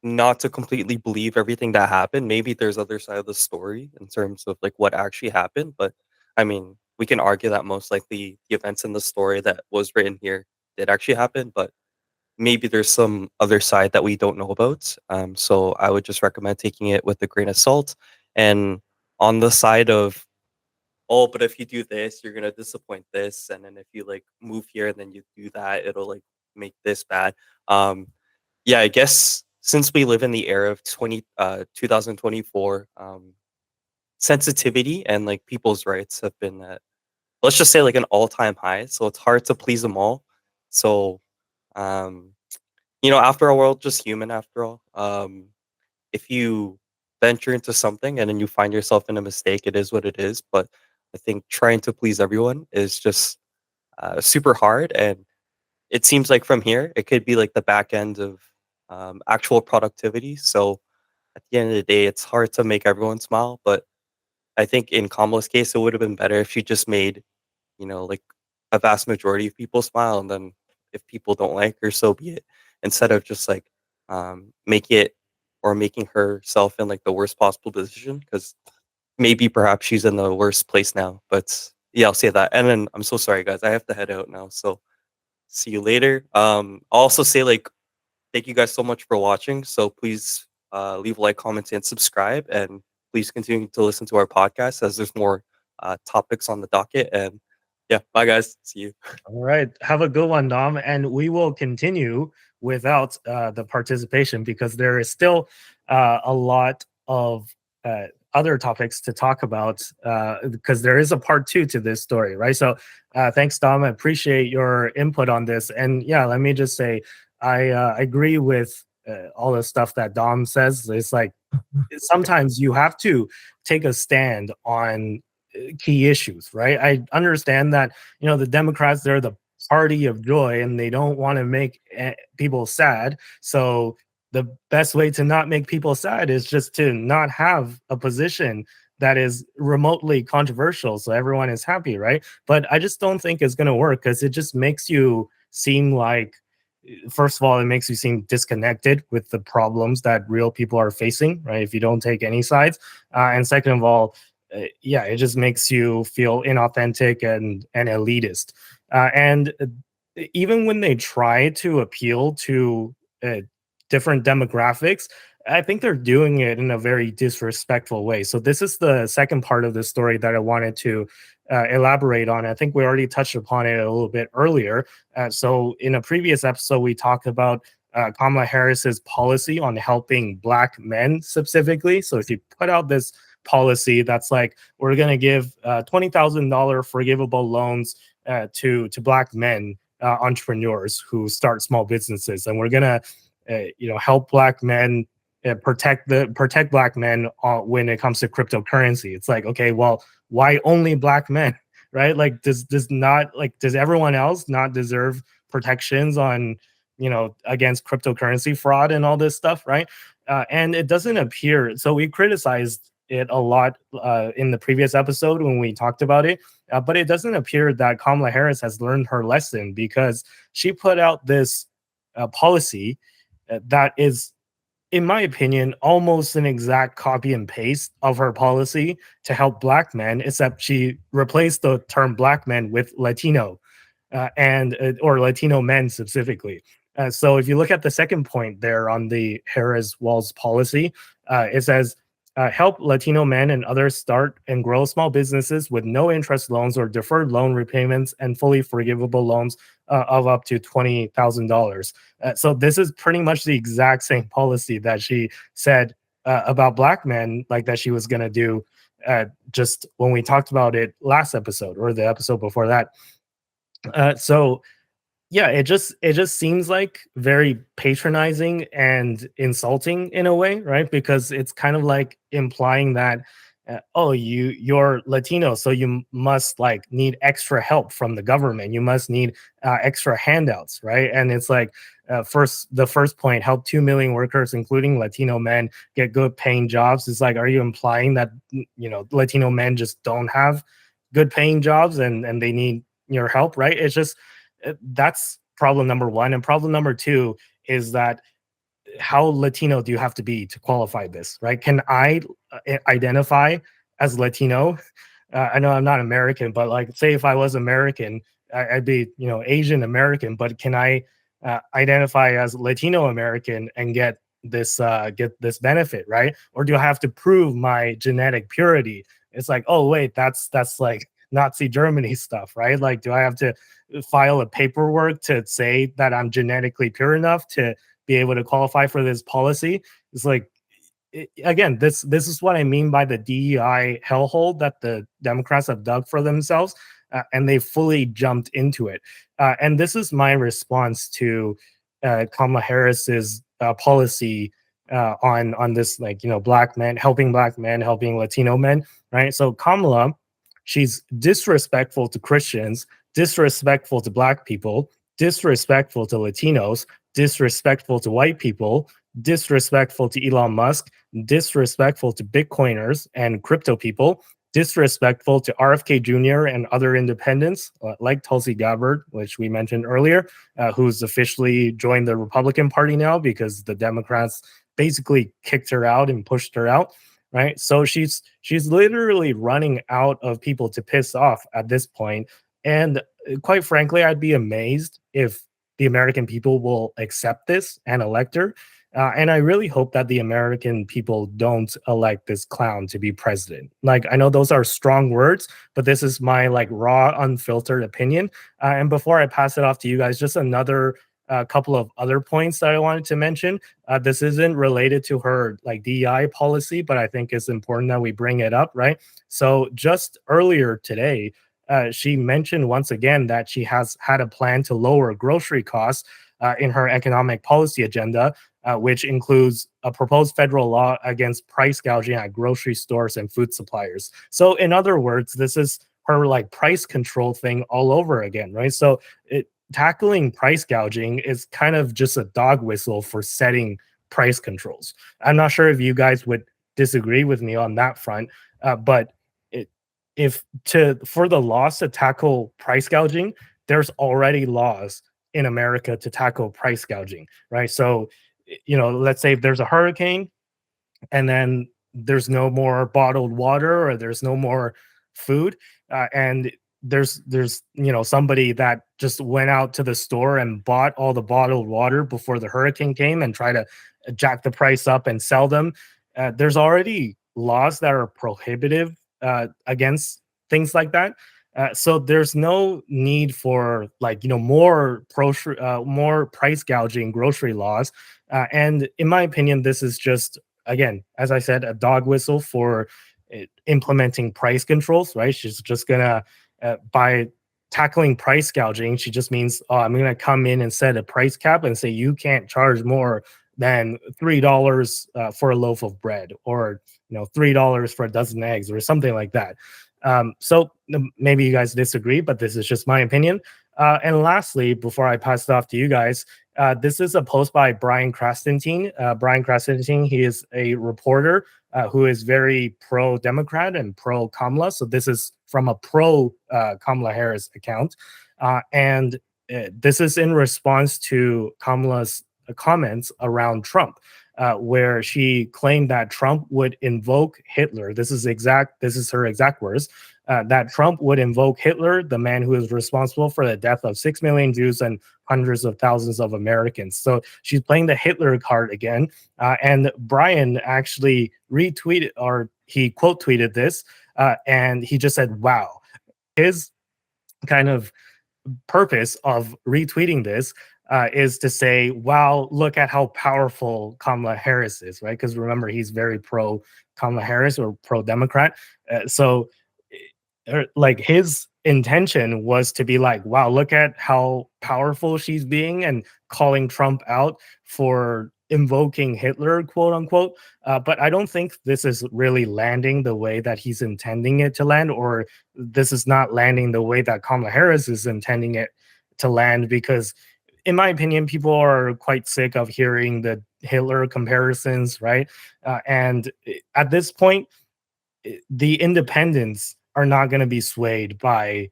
S2: not to completely believe everything that happened. Maybe there's other side of the story in terms of like what actually happened, but I mean, we can argue that most likely the events in the story that was written here did actually happen, but maybe there's some other side that we don't know about. So I would just recommend taking it with a grain of salt. And on the side of, oh, but if you do this, you're gonna disappoint this, and then if you like move here and then you do that, it'll like make this bad. Yeah, I guess since we live in the era of 2024, sensitivity and like people's rights have been at, let's just say, like an all-time high. So it's hard to please them all. So, um, after all, we're all just human after all. If you venture into something and then you find yourself in a mistake, it is what it is. But I think trying to please everyone is just super hard. And it seems like from here, it could be like the back end of actual productivity. So at the end of the day, it's hard to make everyone smile. But I think in Kamala's case, it would have been better if she just made, like a vast majority of people smile, and then if people don't like her, so be it. Instead of just like making herself in like the worst possible position, because maybe perhaps she's in the worst place now. But yeah, I'll say that. And then I'm so sorry, guys. I have to head out now. So see you later. I'll also say like thank you guys so much for watching. So please leave a like, comment, and subscribe. And please continue to listen to our podcast as there's more topics on the docket. And yeah, bye guys. See you.
S1: All right. Have a good one, Dom. And we will continue without the participation because there is still a lot of other topics to talk about because there is a part 2 to this story, right? So thanks, Dom. I appreciate your input on this. And yeah, let me just say, I agree with all the stuff that Dom says. It's like sometimes you have to take a stand on key issues, right? I understand that, the Democrats, they're the party of joy and they don't want to make people sad. So the best way to not make people sad is just to not have a position that is remotely controversial so everyone is happy, right? But I just don't think it's going to work because it just makes you seem like, first of all, it makes you seem disconnected with the problems that real people are facing, right? If you don't take any sides. And second of all, it just makes you feel inauthentic and elitist. And even when they try to appeal to different demographics, I think they're doing it in a very disrespectful way. So this is the second part of the story that I wanted to elaborate on. I think we already touched upon it a little bit earlier. So in a previous episode, we talked about Kamala Harris's policy on helping Black men specifically. So if you put out this policy that's like, we're going to give $20,000 forgivable loans to Black men entrepreneurs who start small businesses, and we're going to help Black men protect Black men when it comes to cryptocurrency. It's like, okay, well, why only Black men, right? Like, does everyone else not deserve protections on against cryptocurrency fraud and all this stuff, right? And it doesn't appear. So we criticized it a lot in the previous episode when we talked about it, but it doesn't appear that Kamala Harris has learned her lesson because she put out this policy that is, in my opinion, almost an exact copy and paste of her policy to help Black men, except she replaced the term Black men with Latino or Latino men specifically. So if you look at the second point there on the Harris-Walz policy, it says, help Latino men and others start and grow small businesses with no interest loans or deferred loan repayments and fully forgivable loans of up to $20,000. So this is pretty much the exact same policy that she said about Black men, like that she was going to do just when we talked about it last episode or the episode before that. So yeah, it just seems like very patronizing and insulting in a way, right? Because it's kind of like implying that, you're Latino, so you must like need extra help from the government. You must need extra handouts, right? And it's like, the first point, help 2 million workers, including Latino men, get good paying jobs. It's like, are you implying that Latino men just don't have good paying jobs and they need your help, right? It's just that's problem number one. And problem number two is that how Latino do you have to be to qualify this, right? Can I identify as Latino? I know I'm not American, but like, say if I was American, I'd be, Asian American, but can I identify as Latino American and get this benefit, right? Or do I have to prove my genetic purity? It's like, oh wait, that's like Nazi Germany stuff, right? Like, do I have to file a paperwork to say that I'm genetically pure enough to be able to qualify for this policy? It's like, again, this is what I mean by the DEI hellhole that the Democrats have dug for themselves, and they fully jumped into it. And this is my response to Kamala Harris's policy on this, like, Black men, helping Latino men, right? So Kamala, she's disrespectful to Christians, disrespectful to Black people, disrespectful to Latinos, disrespectful to white people, disrespectful to Elon Musk, disrespectful to Bitcoiners and crypto people, disrespectful to RFK Jr. and other independents like Tulsi Gabbard, which we mentioned earlier, who's officially joined the Republican Party now because the Democrats basically kicked her out and pushed her out. Right. So she's literally running out of people to piss off at this point. And quite frankly, I'd be amazed if the American people will accept this and elect her. And I really hope that the American people don't elect this clown to be president. Like, I know those are strong words, but this is my like raw, unfiltered opinion. And before I pass it off to you guys, just another couple of other points that I wanted to mention. This isn't related to her like DEI policy, but I think it's important that we bring it up, right? So just earlier today, she mentioned once again that she has had a plan to lower grocery costs in her economic policy agenda, which includes a proposed federal law against price gouging at grocery stores and food suppliers. So in other words, this is her like price control thing all over again, right? So tackling price gouging is kind of just a dog whistle for setting price controls. I'm not sure if you guys would disagree with me on that front, but for the laws to tackle price gouging, there's already laws in America to tackle price gouging, right? So, let's say if there's a hurricane and then there's no more bottled water or there's no more food, and there's somebody that just went out to the store and bought all the bottled water before the hurricane came and try to jack the price up and sell them. There's already laws that are prohibitive against things like that. So there's no need for more price gouging grocery laws. And in my opinion, this is just, again, as I said, a dog whistle for implementing price controls, right? She's just gonna, by tackling price gouging, she just means, I'm gonna come in and set a price cap and say you can't charge more than $3 for a loaf of bread, or $3 for a dozen eggs, or something like that. So maybe you guys disagree, but this is just my opinion. And lastly, before I pass it off to you guys, this is a post by Brian Krastantine. Brian Krastantine, he is a reporter who is very pro-Democrat and pro-Kamala. So this is from a pro-Kamala Harris account. And this is in response to Kamala's comments around Trump, where she claimed that Trump would invoke Hitler. This is her exact words. That Trump would invoke Hitler, the man who is responsible for the death of 6 million Jews and hundreds of thousands of Americans. So she's playing the Hitler card again. And Brian actually retweeted, or he quote tweeted this, and he just said, wow. His kind of purpose of retweeting this is to say, wow, look at how powerful Kamala Harris is, right? Because remember, he's very pro Kamala Harris or pro Democrat. So like his intention was to be like, wow, look at how powerful she's being, and calling Trump out for invoking Hitler, quote unquote. But I don't think this is really landing the way that he's intending it to land, or this is not landing the way that Kamala Harris is intending it to land, because in my opinion, people are quite sick of hearing the Hitler comparisons, right? And at this point, the independents are not going to be swayed by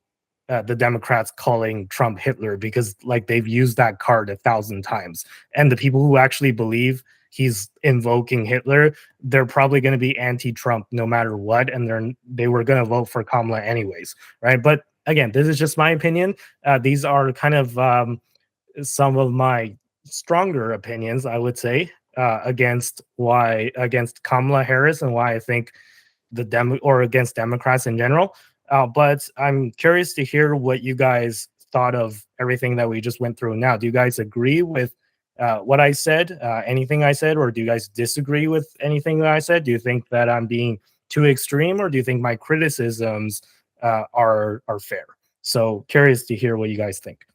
S1: the Democrats calling Trump Hitler, because like they've used that card 1,000 times. And the people who actually believe he's invoking Hitler, they're probably going to be anti-Trump no matter what, and they were going to vote for Kamala anyways, right? But again, this is just my opinion. These are kind of some of my stronger opinions, I would say, against Kamala Harris and why I think against Democrats in general. But I'm curious to hear what you guys thought of everything that we just went through now. Do you guys agree with what I said, anything I said, or do you guys disagree with anything that I said? Do you think that I'm being too extreme, or do you think my criticisms are fair? So curious to hear what you guys think.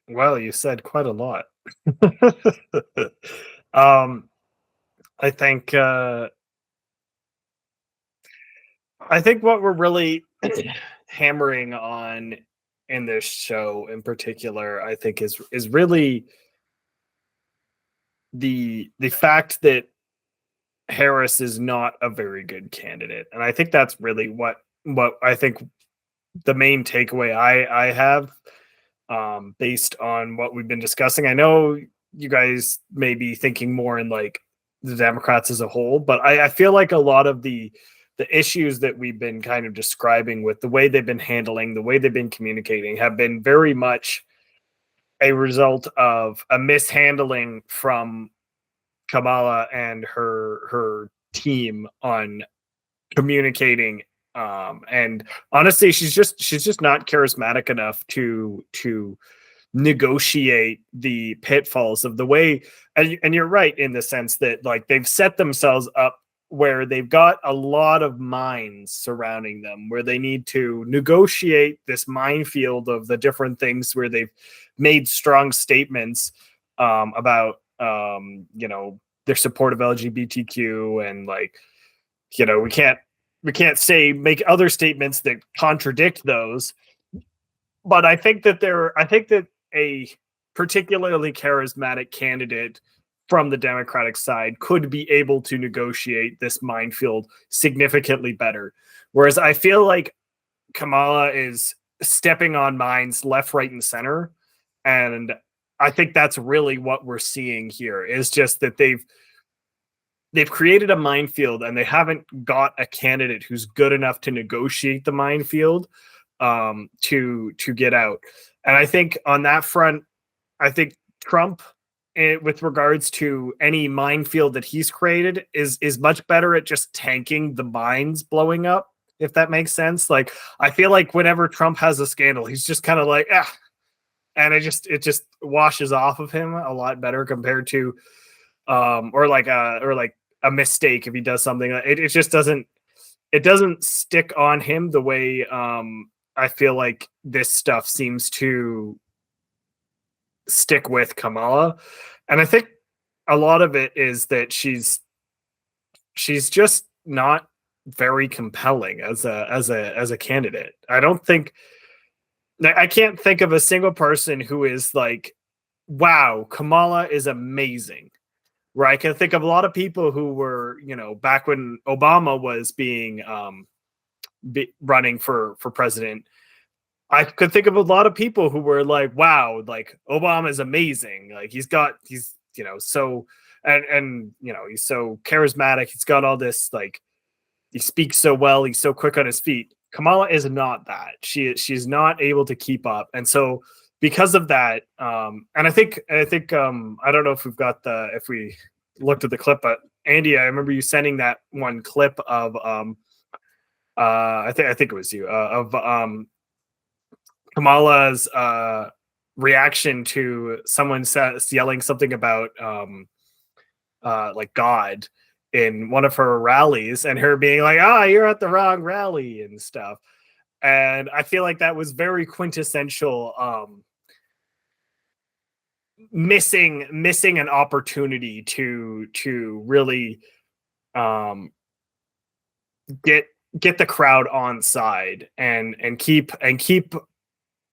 S3: Well, you said quite a lot. I think what we're really hammering on in this show in particular, I think is really the fact that Harris is not a very good candidate. And I think that's really what what I think the main takeaway I have, based on what we've been discussing. I know you guys may be thinking more in like the Democrats as a whole, but I feel like a lot of the issues that we've been kind of describing with the way they've been handling, the way they've been communicating, have been very much a result of a mishandling from Kamala and her team on communicating. And honestly, she's just not charismatic enough to negotiate the pitfalls of the way. And you're right in the sense that like they've set themselves up where they've got a lot of minds surrounding them, where they need to negotiate this minefield of the different things where they've made strong statements about their support of LGBTQ, and like, we can't make other statements that contradict those. But I think that a particularly charismatic candidate from the Democratic side could be able to negotiate this minefield significantly better. Whereas I feel like Kamala is stepping on mines left, right, and center. And I think that's really what we're seeing here, is just that they've created a minefield and they haven't got a candidate who's good enough to negotiate the minefield to get out. And I think on that front, I think Trump, with regards to any minefield that he's created, is much better at just tanking the mines blowing up, if that makes sense. Like, I feel like whenever Trump has a scandal, he's just kind of like, and it just washes off of him a lot better compared to or like a mistake. If he does something, it just doesn't stick on him the way I feel like this stuff seems to stick with Kamala. And I think a lot of it is that she's just not very compelling as a candidate. I can't think of a single person who is like, wow, Kamala is amazing. Where I can think of a lot of people who were, back when Obama was being running for president, I could think of a lot of people who were like, wow, like Obama is amazing. Like he's so, and he's so charismatic. He's got all this, like, he speaks so well. He's so quick on his feet. Kamala is not that. She's not able to keep up. And so because of that, and I think I don't know if if we looked at the clip, but Andy, I remember you sending that one clip of I think it was you of Kamala's reaction to someone yelling something about like God in one of her rallies, and her being like, you're at the wrong rally and stuff. And I feel like that was very quintessential missing an opportunity to really get the crowd on side and keep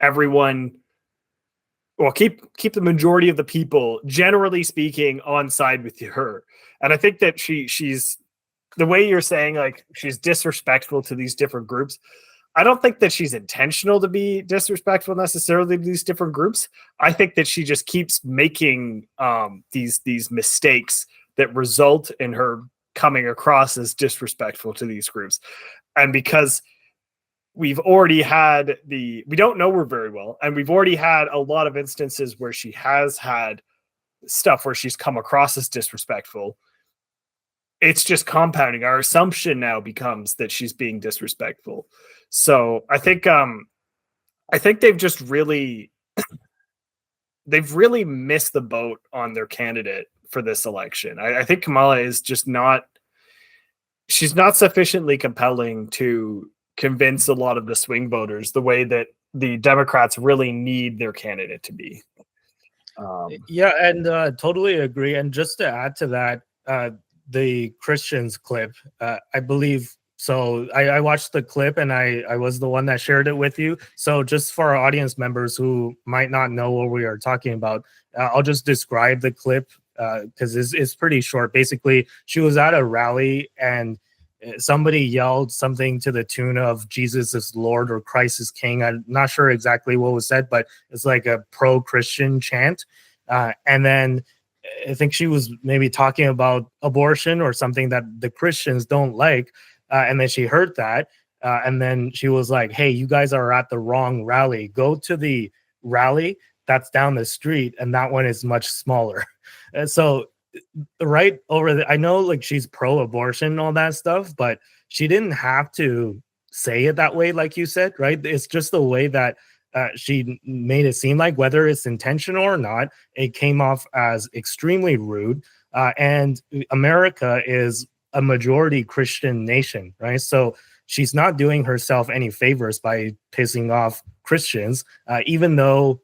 S3: everyone, well, keep the majority of the people, generally speaking, on side with her. And I think that she's, the way you're saying, like, she's disrespectful to these different groups. I don't think that she's intentional to be disrespectful necessarily to these different groups. I think that she just keeps making these mistakes that result in her coming across as disrespectful to these groups. And because we've already had we don't know her very well, and we've already had a lot of instances where she has had stuff where she's come across as disrespectful, it's just compounding. Our assumption now becomes that she's being disrespectful. So I think they've just really missed the boat on their candidate for this election. I think Kamala is just she's not sufficiently compelling to convince a lot of the swing voters the way that the Democrats really need their candidate to be.
S1: Yeah, and totally agree. And just to add to that, the Christians clip, I believe, so I watched the clip and I was the one that shared it with you. So just for our audience members who might not know what we are talking about, I'll just describe the clip because it's pretty short. Basically, she was at a rally and somebody yelled something to the tune of Jesus is Lord or Christ is King. I'm not sure exactly what was said, but it's like a pro-Christian chant. And then I think she was maybe talking about abortion or something that the Christians don't like. And then she heard that. And then she was like, hey, you guys are at the wrong rally. Go to the rally that's down the street. And that one is much smaller. And so right over I know like she's pro-abortion and all that stuff, but she didn't have to say it that way, like you said, right? It's just the way that she made it seem like, whether it's intentional or not, it came off as extremely rude. And America is a majority Christian nation, right? So she's not doing herself any favors by pissing off Christians, even though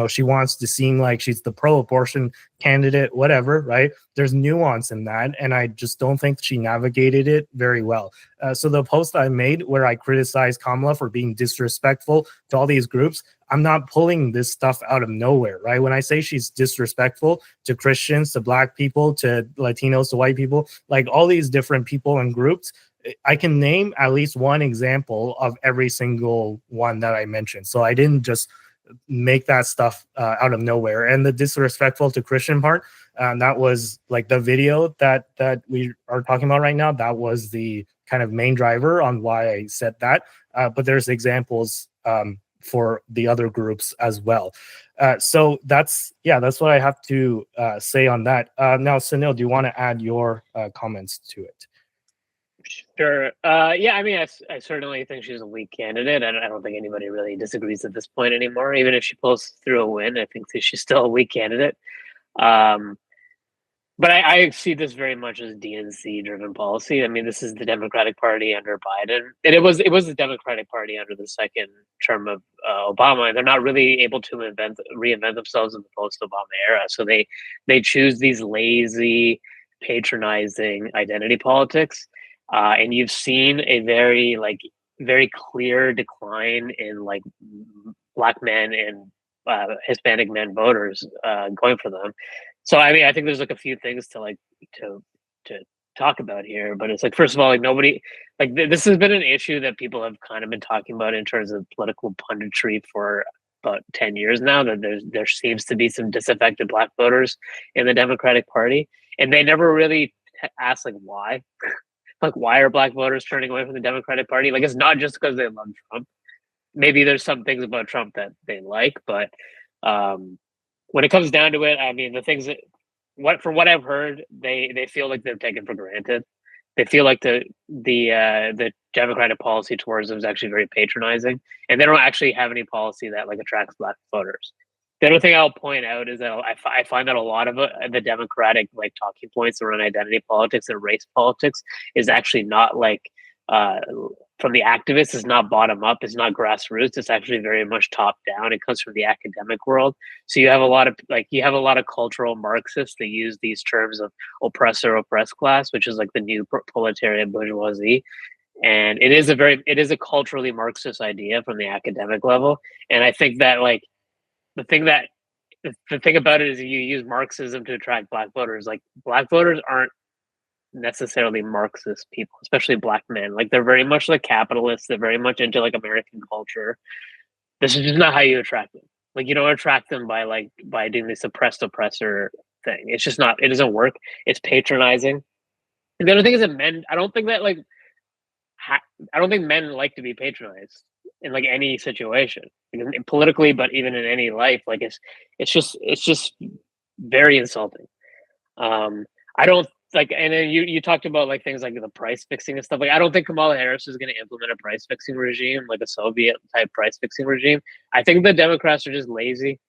S1: she wants to seem like she's the pro-abortion candidate, whatever, right? There's nuance in that, and I just don't think she navigated it very well. So the post I made where I criticized Kamala for being disrespectful to all these groups, I'm not pulling this stuff out of nowhere, right? When I say she's disrespectful to Christians, to Black people, to Latinos, to white people, like all these different people and groups, I can name at least one example of every single one that I mentioned. So I didn't just make that stuff out of nowhere. And the disrespectful to Christian part, that was like the video that we are talking about right now. That was the kind of main driver on why I said that. But there's examples for the other groups as well. So that's what I have to say on that. Now, Sunil, do you want to add your comments to it?
S4: Sure. I mean, I certainly think she's a weak candidate. I don't think anybody really disagrees at this point anymore. Even if she pulls through a win, I think that she's still a weak candidate. But I see this very much as DNC-driven policy. I mean, this is the Democratic Party under Biden, and it was the Democratic Party under the second term of Obama. And they're not really able to reinvent themselves in the post-Obama era. So they choose these lazy, patronizing identity politics. And you've seen a very clear decline in like Black men and Hispanic men voters going for them. So I mean, I think there's like a few things to talk about here, but it's like, first of all, like nobody this has been an issue that people have kind of been talking about in terms of political punditry for about 10 years now, that there seems to be some disaffected Black voters in the Democratic Party, and they never really asked like why. Like, why are Black voters turning away from the Democratic Party? Like, it's not just because they love Trump. Maybe there's some things about Trump that they like, but when it comes down to it, I mean, the things from what I've heard, they feel like they're taken for granted. They feel like the Democratic policy towards them is actually very patronizing, and they don't actually have any policy that like attracts Black voters. The other thing I'll point out is that I find that a lot of the Democratic like talking points around identity politics and race politics is actually not like from the activists. It's not bottom up. It's not grassroots. It's actually very much top down. It comes from the academic world. So you have a lot of cultural Marxists that use these terms of oppressor, oppressed class, which is like the new proletariat bourgeoisie. And it is a culturally Marxist idea from the academic level. And I think that like the thing about it is you use Marxism to attract Black voters. Like Black voters aren't necessarily Marxist people, especially Black men. Like they're very much like capitalists. They're very much into like American culture. This is just not how you attract them. Like you don't attract them by doing this oppressed oppressor thing. It's just not. It doesn't work. It's patronizing. And the other thing is that men. I don't think men like to be patronized in like any situation, politically, but even in any life. Like it's just very insulting. I don't like, and then you talked about like things like the price fixing and stuff. Like I don't think Kamala Harris is going to implement a price fixing regime, like a Soviet type price fixing regime. I think the Democrats are just lazy.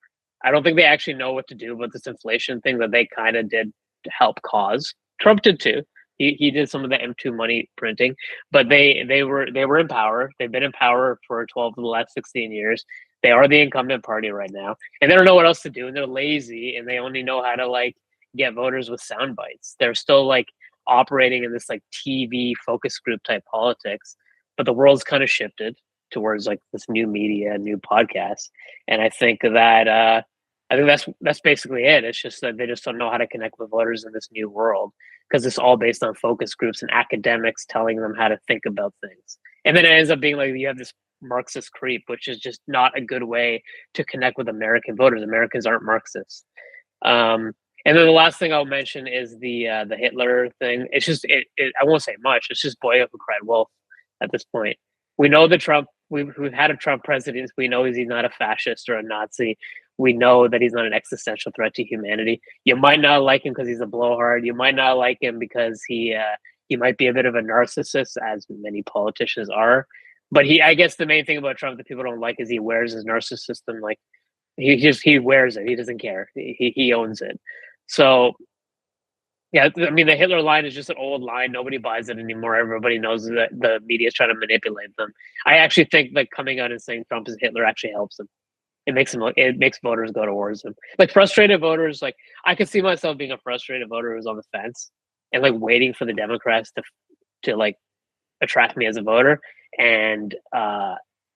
S4: I don't think they actually know what to do about this inflation thing that they kind of did to help cause. Trump did too. He did some of the M2 money printing, but they were in power. They've been in power for 12 of the last 16 years. They are the incumbent party right now, and they don't know what else to do, and they're lazy, and they only know how to like get voters with sound bites. They're still like operating in this like TV focus group type politics, but the world's kind of shifted towards like this new media, new podcasts, and I think that I think that's basically it. It's just that they just don't know how to connect with voters in this new world because it's all based on focus groups and academics telling them how to think about things. And then it ends up being like you have this Marxist creep, which is just not a good way to connect with American voters. Americans aren't Marxists. And then the last thing I'll mention is the Hitler thing. It's just I won't say much. It's just boy who cried wolf at this point. We know the Trump. We've had a Trump president. We know he's not a fascist or a Nazi. We know that he's not an existential threat to humanity. You might not like him because he's a blowhard. You might not like him because he might be a bit of a narcissist, as many politicians are. But I guess the main thing about Trump that people don't like is he wears his narcissism like he wears it. He doesn't care. He owns it. So yeah, I mean the Hitler line is just an old line. Nobody buys it anymore. Everybody knows that the media is trying to manipulate them. I actually think that coming out and saying Trump is Hitler actually helps him. It makes voters go towards him. Like frustrated voters, like I could see myself being a frustrated voter who's on the fence and like waiting for the Democrats to like attract me as a voter, and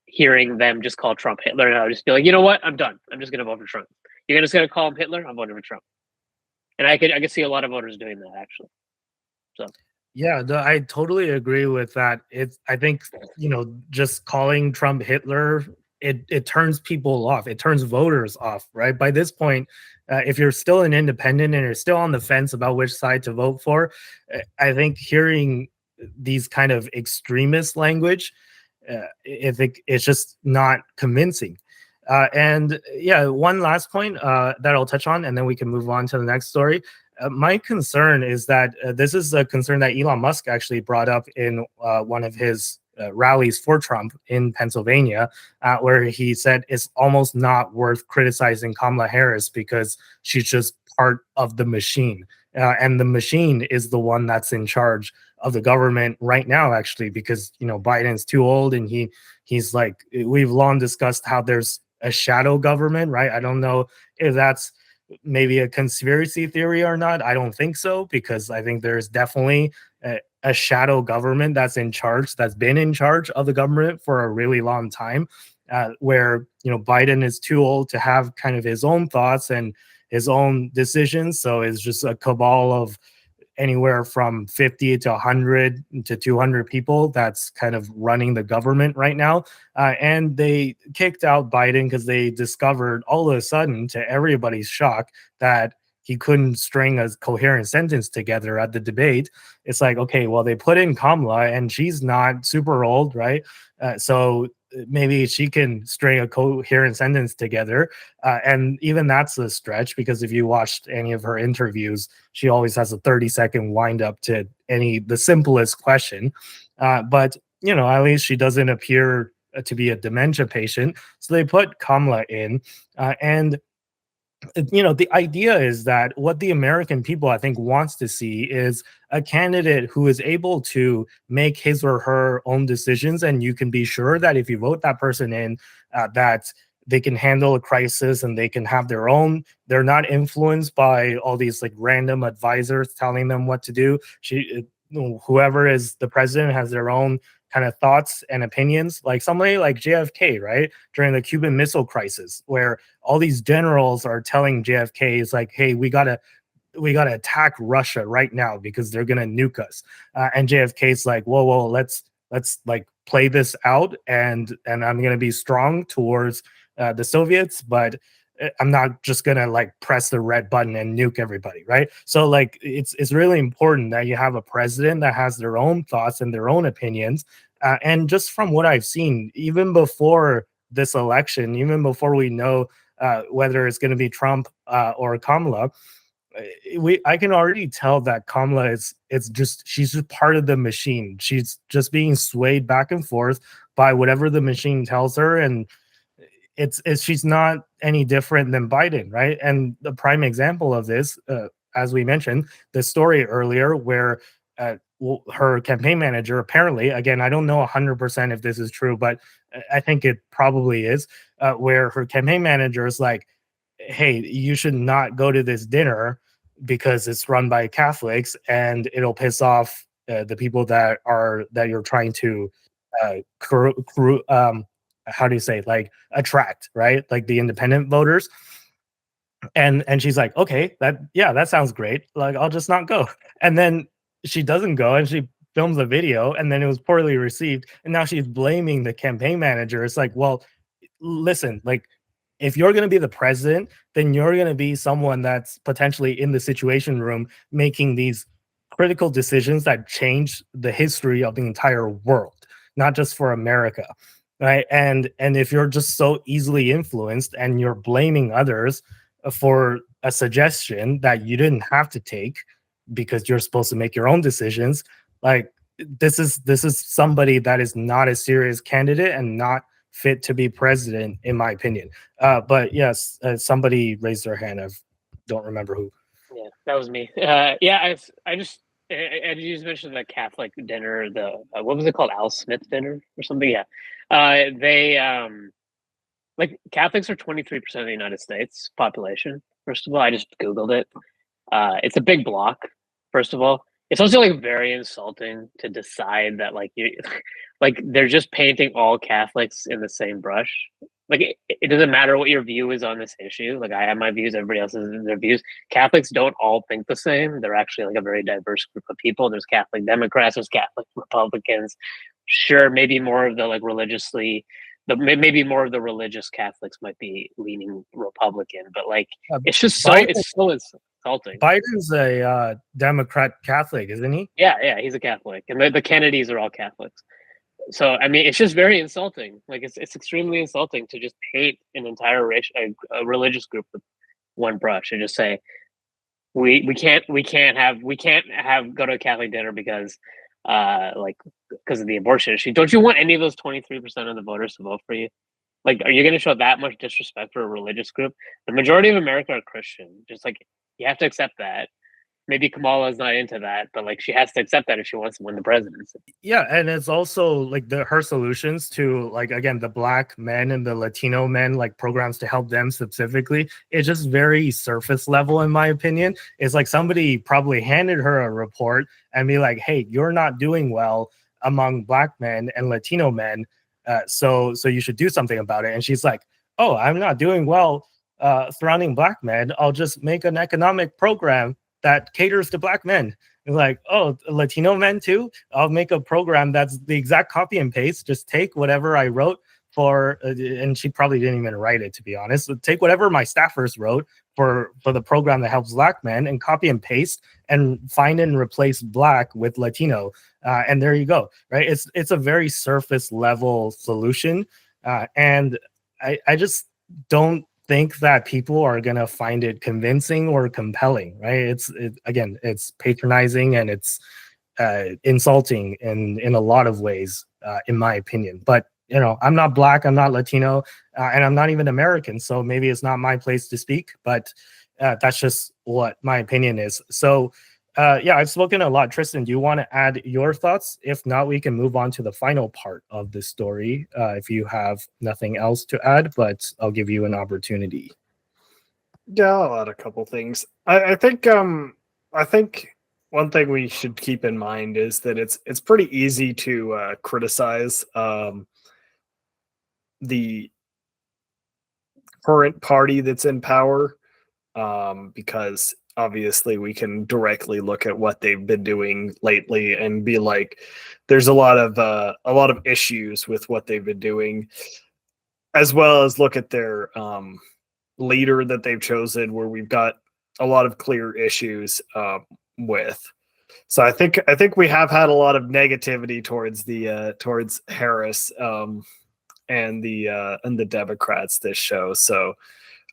S4: hearing them just call Trump Hitler, and I'll just be like, you know what, I'm done. I'm just gonna vote for Trump. You're just gonna call him Hitler? I'm voting for Trump. And I could see a lot of voters doing that actually. So
S1: Yeah, I totally agree with that. I think, just calling Trump Hitler, it turns people off. It turns voters off, right? By this point, if you're still an independent and you're still on the fence about which side to vote for, I think hearing these kind of extremist language, I think it's just not convincing. And yeah, one last point that I'll touch on, and then we can move on to the next story. My concern is that this is a concern that Elon Musk actually brought up in one of his rallies for Trump in Pennsylvania, where he said it's almost not worth criticizing Kamala Harris because she's just part of the machine. And the machine is the one that's in charge of the government right now, actually, because, Biden's too old and he's like, we've long discussed how there's a shadow government, right? I don't know if that's maybe a conspiracy theory or not. I don't think so, because I think there's definitely a shadow government that's in charge, that's been in charge of the government for a really long time, where, Biden is too old to have kind of his own thoughts and his own decisions. So it's just a cabal of anywhere from 50 to 100 to 200 people that's kind of running the government right now. And they kicked out Biden because they discovered all of a sudden, to everybody's shock, that he couldn't string a coherent sentence together at the debate. It's like, okay, well, they put in Kamala and she's not super old, right? So maybe she can string a coherent sentence together. And even that's a stretch, because if you watched any of her interviews, she always has a 30-second wind up to the simplest question. But, at least she doesn't appear to be a dementia patient. So they put Kamala in, and the idea is that what the American people, I think, wants to see is a candidate who is able to make his or her own decisions. And you can be sure that if you vote that person in, that they can handle a crisis and they can have they're not influenced by all these like random advisors telling them what to do. Whoever is the president has their own kind of thoughts and opinions, like somebody like JFK, right? During the Cuban Missile Crisis, where all these generals are telling JFK, is like, hey, we gotta attack Russia right now because they're gonna nuke us. And JFK's like, whoa, let's like play this out, and I'm gonna be strong towards the Soviets, but I'm not just gonna like press the red button and nuke everybody, right? So like it's really important that you have a president that has their own thoughts and their own opinions. And just from what I've seen, even before this election, even before we know whether it's going to be Trump or Kamala, I can already tell that Kamala she's just part of the machine. She's just being swayed back and forth by whatever the machine tells her, and she's not any different than Biden, right? And the prime example of this, as we mentioned, the story earlier where her campaign manager, apparently, again, I don't know 100% if this is true, but I think it probably is, where her campaign manager is like, hey, you should not go to this dinner because it's run by Catholics and it'll piss off the people that you're trying to how do you say, like, attract, right? Like the independent voters. And she's like, okay, that sounds great. Like, I'll just not go. And then she doesn't go, and she films a video, and then it was poorly received. And now she's blaming the campaign manager. It's like, well, listen, like, if you're going to be the president, then you're going to be someone that's potentially in the situation room making these critical decisions that change the history of the entire world, not just for America. Right. And if you're just so easily influenced and you're blaming others for a suggestion that you didn't have to take because you're supposed to make your own decisions, like, this is somebody that is not a serious candidate and not fit to be president, in my opinion. But yes, somebody raised their hand. I don't remember who.
S4: Yeah, that was me. I just and you just mentioned the Catholic dinner, the what was it called, Al Smith dinner or something? Yeah, they like Catholics are 23% of the United States population. First of all, I just Googled it. It's a big block. First of all, it's also like very insulting to decide that like you, like they're just painting all Catholics in the same brush. Like it doesn't matter what your view is on this issue. Like I have my views, everybody else has their views. Catholics don't all think the same. They're actually like a very diverse group of people. There's Catholic Democrats, there's Catholic Republicans. Sure, maybe more of the like religiously maybe more of the religious Catholics might be leaning Republican, but like it's just so it's so insulting.
S1: Biden's a Democrat Catholic, isn't he?
S4: Yeah, he's a Catholic, and the Kennedys are all Catholics. So I mean, it's just very insulting. Like it's extremely insulting to just paint an entire race, a religious group with one brush and just say we can't have go to a Catholic dinner because because of the abortion issue. Don't you want any of those 23% of the voters to vote for you? Like, are you going to show that much disrespect for a religious group? The majority of America are Christian. Just like you have to accept that. Maybe Kamala is not into that, but like she has to accept that if she wants to win the presidency.
S1: Yeah, and it's also like her solutions to, like, again, the Black men and the Latino men, like programs to help them specifically. It's just very surface level, in my opinion. It's like somebody probably handed her a report and be like, "Hey, you're not doing well among Black men and Latino men, so you should do something about it." And she's like, "Oh, I'm not doing well surrounding Black men. I'll just make an economic program that caters to Black men." And like, oh, Latino men too? I'll make a program that's the exact copy and paste. Just take whatever I wrote for, and she probably didn't even write it, to be honest. So take whatever my staffers wrote for the program that helps Black men and copy and paste and find and replace Black with Latino. And there you go, right? It's a very surface level solution. And I just don't think that people are gonna find it convincing or compelling, right? It's patronizing and it's insulting in a lot of ways, in my opinion. But I'm not Black, I'm not Latino, and I'm not even American, so maybe it's not my place to speak. But that's just what my opinion is. So I've spoken a lot. Tristan, do you want to add your thoughts? If not, we can move on to the final part of the story if you have nothing else to add, but I'll give you an opportunity.
S3: Yeah, I'll add a couple things. I think one thing we should keep in mind is that it's pretty easy to criticize the current party that's in power because obviously we can directly look at what they've been doing lately and be like, there's a lot of issues with what they've been doing, as well as look at their leader that they've chosen, where we've got a lot of clear issues with. So I think we have had a lot of negativity towards Harris and the Democrats this show. So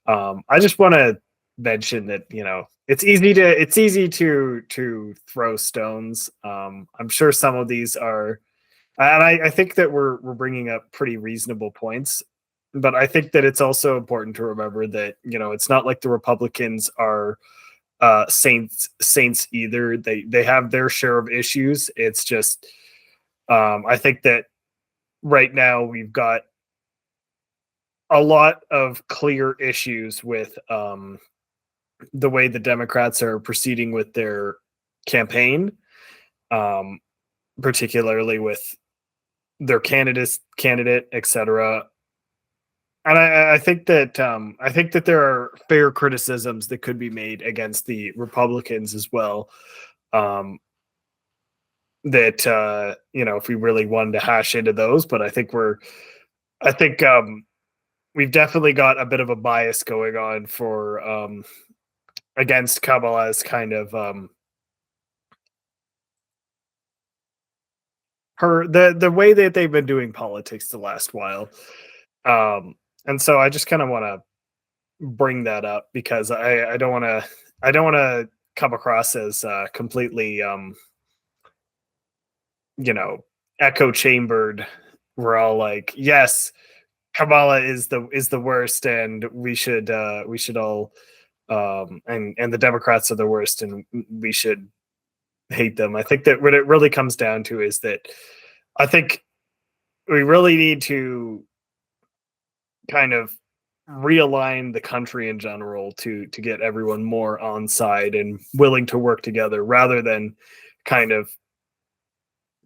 S3: I just want to mention that it's easy to throw stones. I'm sure some of these are, and I think that we're bringing up pretty reasonable points, but I think that it's also important to remember that it's not like the Republicans are saints either. They have their share of issues. It's just I think that right now we've got a lot of clear issues with the way the Democrats are proceeding with their campaign, particularly with their candidate, etc. And I think that there are fair criticisms that could be made against the Republicans as well. That if we really wanted to hash into those, but I think we've definitely got a bit of a bias going on for against Kamala's kind of the way that they've been doing politics the last while. And so I just kind of want to bring that up because I don't want to come across as completely echo chambered. We're all like, yes, Kamala is the worst, and we should all and the Democrats are the worst, and we should hate them. I think that what it really comes down to is that I think we really need to kind of realign the country in general to get everyone more on side and willing to work together, rather than kind of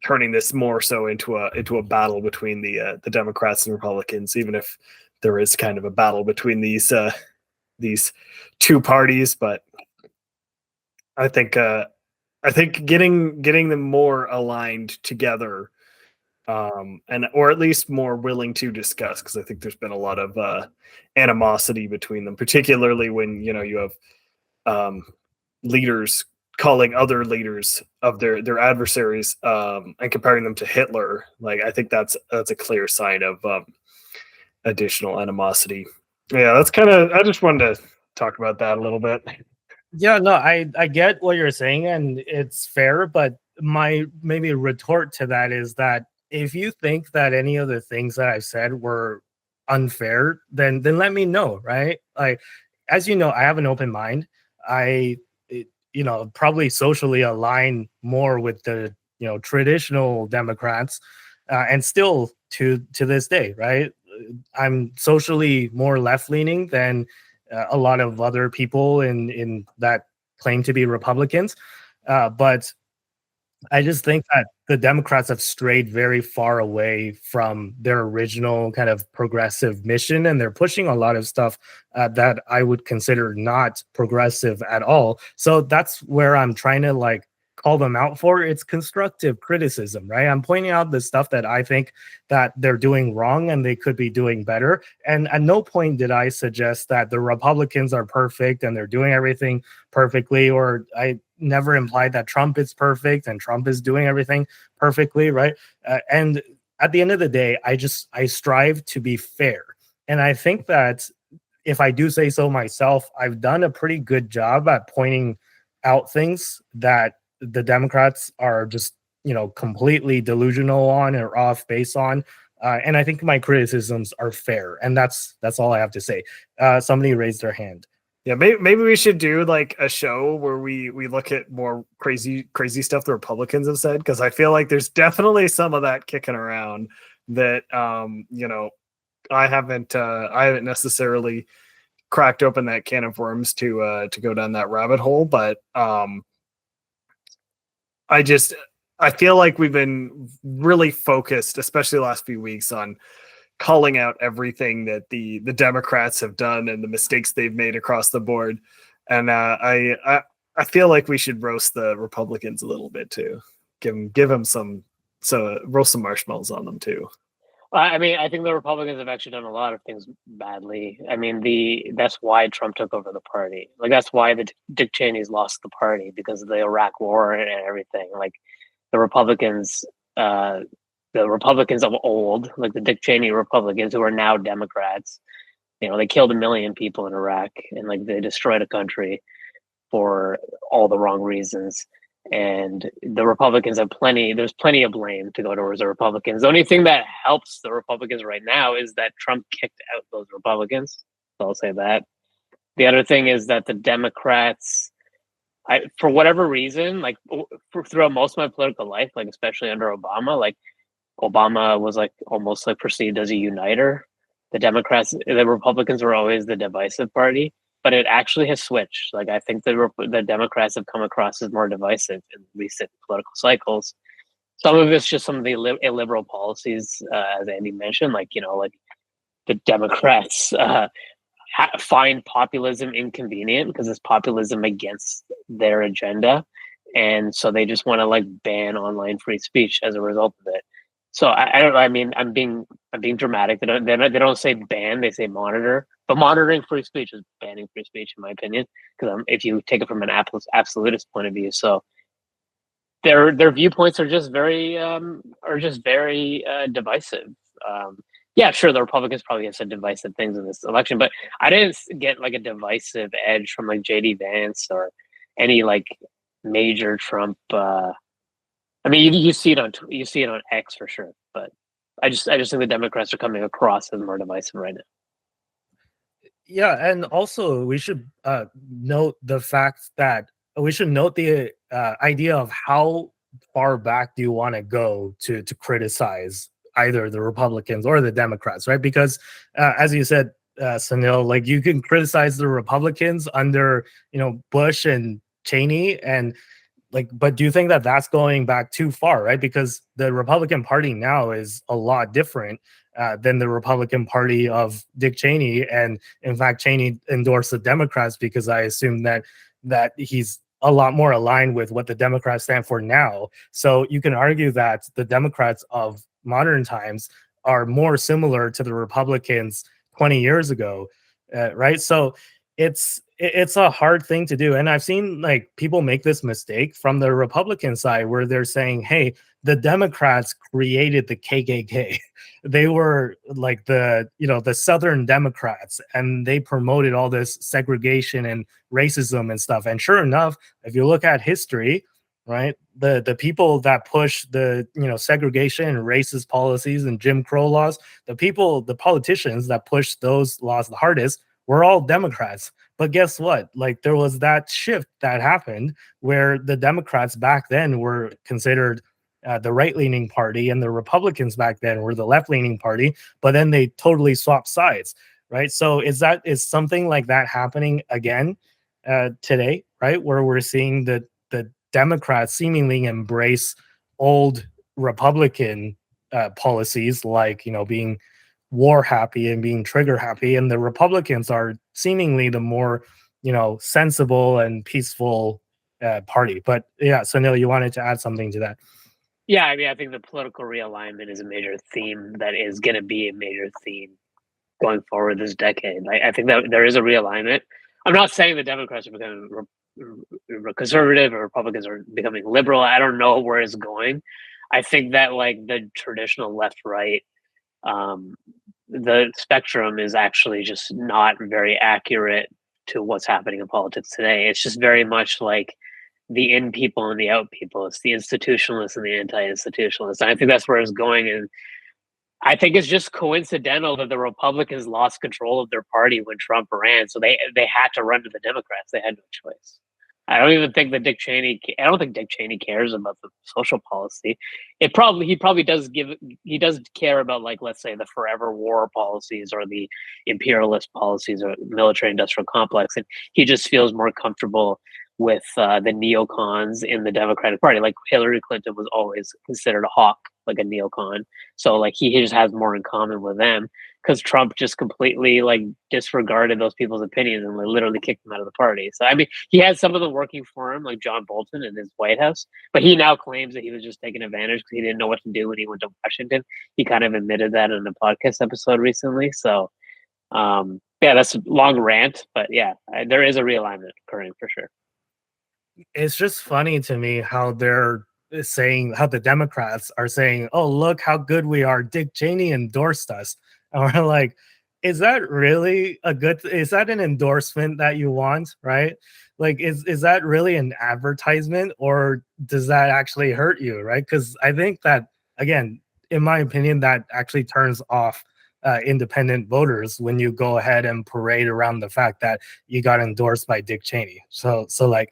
S3: turning this more so into a battle between the Democrats and Republicans, even if there is kind of a battle between these two parties. But I think getting them more aligned together, or at least more willing to discuss, because I think there's been a lot of animosity between them, particularly when you have leaders calling other leaders of their adversaries and comparing them to Hitler. Like, I think that's a clear sign of additional animosity. Yeah, that's kind of, I just wanted to talk about that a little bit.
S1: Yeah, no, I get what you're saying, and it's fair, but my maybe retort to that is that if you think that any of the things that I've said were unfair, then let me know, right? Like, as you know, I have an open mind. I probably socially align more with the traditional Democrats, and still to this day, right? I'm socially more left leaning than a lot of other people in that claim to be Republicans, but I just think that the Democrats have strayed very far away from their original kind of progressive mission, and they're pushing a lot of stuff that I would consider not progressive at all. So that's where I'm trying to call them out for. It's constructive criticism, right? I'm pointing out the stuff that I think that they're doing wrong and they could be doing better. And at no point did I suggest that the Republicans are perfect and they're doing everything perfectly, or I never implied that Trump is perfect and Trump is doing everything perfectly, right? And at the end of the day, I strive to be fair. And I think that if I do say so myself, I've done a pretty good job at pointing out things that the Democrats are just, completely delusional on or off base on. And I think my criticisms are fair. And that's all I have to say. Somebody raised their hand.
S3: Yeah, maybe we should do like a show where we look at more crazy stuff the Republicans have said, because I feel like there's definitely some of that kicking around that I haven't necessarily cracked open that can of worms to go down that rabbit hole, but I feel like we've been really focused, especially the last few weeks, on calling out everything that the Democrats have done and the mistakes they've made across the board. And I feel like we should roast the Republicans a little bit too. Give them roast some marshmallows on them too.
S4: I mean, I think the Republicans have actually done a lot of things badly. I mean, that's why Trump took over the party. Like, that's why the Dick Cheney's lost the party, because of the Iraq War and everything. Like, the Republicans of old, like the Dick Cheney Republicans, who are now Democrats, they killed 1 million people in Iraq, and they destroyed a country for all the wrong reasons. And the Republicans have there's plenty of blame to go towards the Republicans. The only thing that helps the Republicans right now is that Trump kicked out those Republicans. So I'll say that. The other thing is that the Democrats, for whatever reason, throughout most of my political life, especially under Obama, Obama was almost perceived as a uniter. The Republicans were always the divisive party, but it actually has switched. I think the Democrats have come across as more divisive in recent political cycles. Some of it's just some of the illiberal policies, as Andy mentioned, the Democrats find populism inconvenient because it's populism against their agenda, and so they just want to like ban online free speech as a result of it. So I don't know. I mean, I'm being dramatic. They don't say ban. They say monitor. But monitoring free speech is banning free speech, in my opinion. Because if you take it from an absolutist point of view, so their viewpoints are just very divisive. Yeah, sure, the Republicans probably have said divisive things in this election, but I didn't get like a divisive edge from like JD Vance or any like major Trump. I mean, you see it on X for sure, but I just think the Democrats are coming across as more divisive right now.
S1: Yeah, and also we should note the fact that we should note the idea of how far back do you want to go to criticize either the Republicans or the Democrats, right? Because as you said, Sunil, like you can criticize the Republicans under Bush and Cheney, and like, but do you think that that's going back too far, right? Because the Republican Party now is a lot different than the Republican Party of Dick Cheney, and in fact, Cheney endorsed the Democrats because I assume that he's a lot more aligned with what the Democrats stand for now. So you can argue that the Democrats of modern times are more similar to the Republicans 20 years ago, right? So it's a hard thing to do, and I've seen like people make this mistake from the Republican side where they're saying, hey, the Democrats created the KKK. They were like the Southern Democrats, and they promoted all this segregation and racism and stuff. And sure enough, if you look at history, right, the people that push the segregation and racist policies and Jim Crow laws, the politicians that push those laws the hardest were all Democrats. But guess what? Like there was that shift that happened where the Democrats back then were considered the right-leaning party, and the Republicans back then were the left-leaning party. But then they totally swapped sides, right? So is something like that happening again today, right? Where we're seeing the Democrats seemingly embrace old Republican policies, like being war happy and being trigger happy, and the Republicans are seemingly the more sensible and peaceful party. But yeah, Sunil, you wanted to add something to that.
S4: Yeah, I mean, I think the political realignment is a major theme that is going to be a major theme going forward this decade. I think that there is a realignment. I'm not saying the Democrats are becoming conservative or Republicans are becoming liberal. I don't know where it's going. I think that like the traditional left-right, the spectrum is actually just not very accurate to what's happening in politics today. It's just very much like the in people and the out people. It's the institutionalists and the anti-institutionalists. And I think that's where it's going. And I think it's just coincidental that the Republicans lost control of their party when Trump ran. So they had to run to the Democrats. They had no choice. I don't think Dick Cheney cares about the social policy. He probably does care about, like, let's say the forever war policies or the imperialist policies or military industrial complex. And he just feels more comfortable with the neocons in the Democratic Party. Like Hillary Clinton was always considered a hawk, like a neocon. So like he just has more in common with them, because Trump just completely like disregarded those people's opinions and literally kicked them out of the party. So I mean, he had some of them working for him, like John Bolton in his White House, but he now claims that he was just taking advantage because he didn't know what to do when he went to Washington. He kind of admitted that in a podcast episode recently. So yeah, that's a long rant, but yeah, there is a realignment occurring for sure.
S1: It's just funny to me how they're saying, how the Democrats are saying, oh, look how good we are. Dick Cheney endorsed us. And we're like, is that really is that an endorsement that you want, right? Like, is that really an advertisement, or does that actually hurt you, right? Because I think that, again, in my opinion, that actually turns off independent voters when you go ahead and parade around the fact that you got endorsed by Dick Cheney. So like,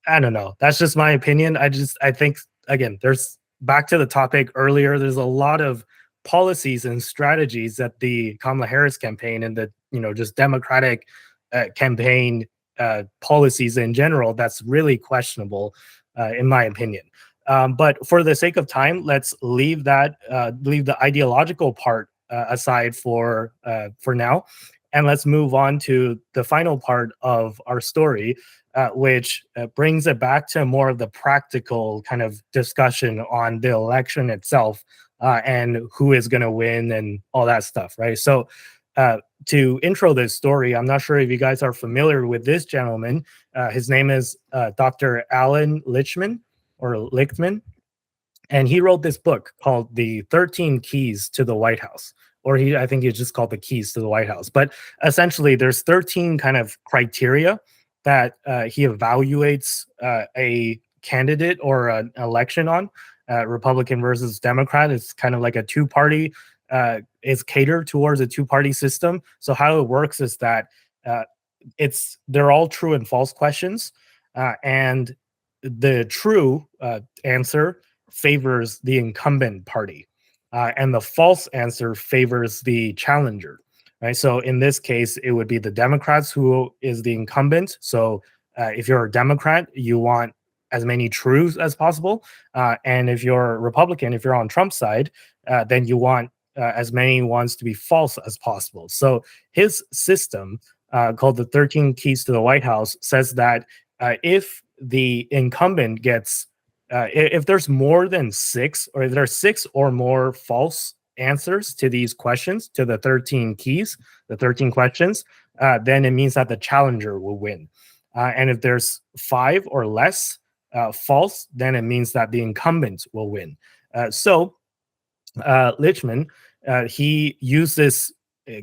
S1: I don't know. That's just my opinion. I think, again, there's, back to the topic earlier, there's a lot of policies and strategies that the Kamala Harris campaign and the, just Democratic campaign policies in general, that's really questionable, in my opinion. But for the sake of time, let's leave the ideological part aside for now, and let's move on to the final part of our story, which brings it back to more of the practical kind of discussion on the election itself, and who is going to win and all that stuff, right? So to intro this story, I'm not sure if you guys are familiar with this gentleman. His name is Dr. Allan Lichtman, and he wrote this book called The 13 Keys to the White House, or I think it's just called The Keys to the White House. But essentially, there's 13 kind of criteria that he evaluates a candidate or an election on. Republican versus Democrat. It's kind of like a two-party. Is catered towards a two-party system. So how it works is that they're all true and false questions, and the true answer favors the incumbent party, and the false answer favors the challenger. Right. So in this case, it would be the Democrats who is the incumbent. So if you're a Democrat, you want as many truths as possible, and if you're a Republican, if you're on Trump's side, then you want as many ones to be false as possible. So his system, called the 13 Keys to the White House, says that if the incumbent gets, if there's more than six, or if there are six or more false answers to these questions, to the 13 keys, the 13 questions, then it means that the challenger will win. And if there's 5 or less false, then it means that the incumbent will win. So Lichtman, he used this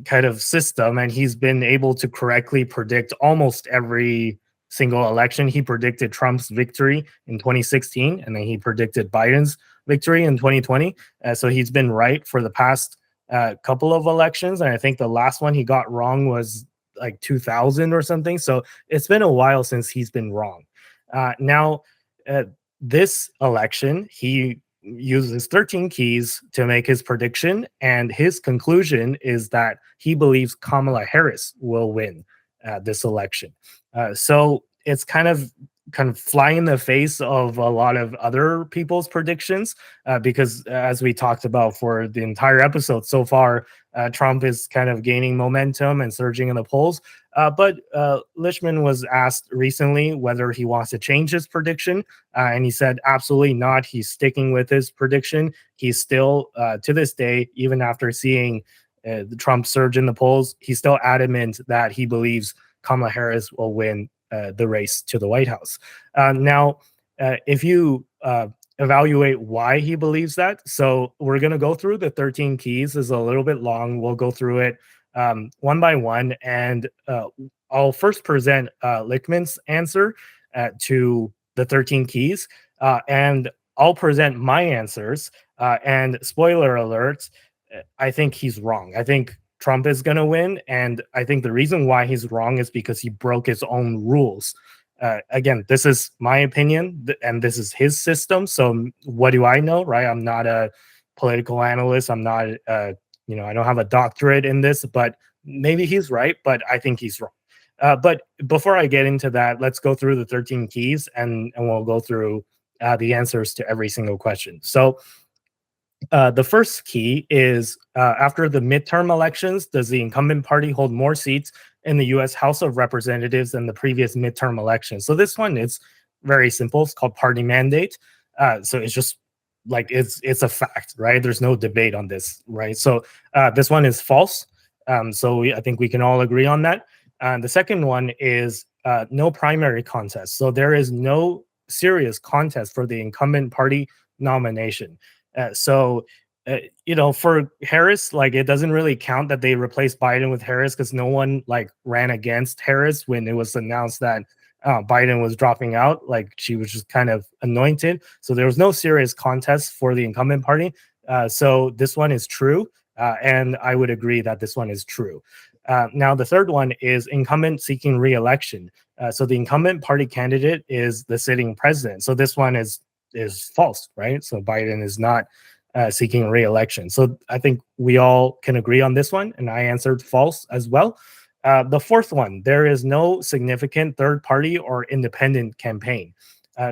S1: kind of system, and he's been able to correctly predict almost every single election. He predicted Trump's victory in 2016, and then he predicted Biden's victory in 2020. So he's been right for the past couple of elections, and I think the last one he got wrong was like 2000 or something. So it's been a while since he's been wrong. Now, this election, he uses 13 keys to make his prediction, and his conclusion is that he believes Kamala Harris will win this election. So it's kind of flying in the face of a lot of other people's predictions, because as we talked about for the entire episode so far, Trump is kind of gaining momentum and surging in the polls. But Lichtman was asked recently whether he wants to change his prediction, and he said absolutely not. He's sticking with his prediction. He's still, to this day, even after seeing the Trump surge in the polls, he's still adamant that he believes Kamala Harris will win the race to the White House. Now, if you evaluate why he believes that, so we're going to go through the 13 keys. Is a little bit long. We'll go through it one by one, and I'll first present Lichtman's answer to the 13 keys, and I'll present my answers. And spoiler alert, I think he's wrong. I think Trump is going to win, and I think the reason why he's wrong is because he broke his own rules. Again, this is my opinion, and this is his system. So what do I know, right? I'm not a political analyst. I'm not, I don't have a doctorate in this, but maybe he's right, but I think he's wrong. But before I get into that, let's go through the 13 keys, and we'll go through the answers to every single question. So the first key is, after the midterm elections, does the incumbent party hold more seats in the U.S. House of Representatives than the previous midterm election? So this one is very simple. It's called party mandate. So it's just like it's a fact, right? There's no debate on this, right? So this one is false. So I think we can all agree on that. The second one is no primary contest. So there is no serious contest for the incumbent party nomination. For Harris, like, it doesn't really count that they replaced Biden with Harris, because no one ran against Harris when it was announced that Biden was dropping out. Like, she was just kind of anointed. So there was no serious contest for the incumbent party. So this one is true. And I would agree that this one is true. Now, the third one is incumbent seeking re-election. So the incumbent party candidate is the sitting president. So this one is false, right? So Biden is not seeking re-election. So I think we all can agree on this one, and I answered false as well. The fourth one, there is no significant third party or independent campaign.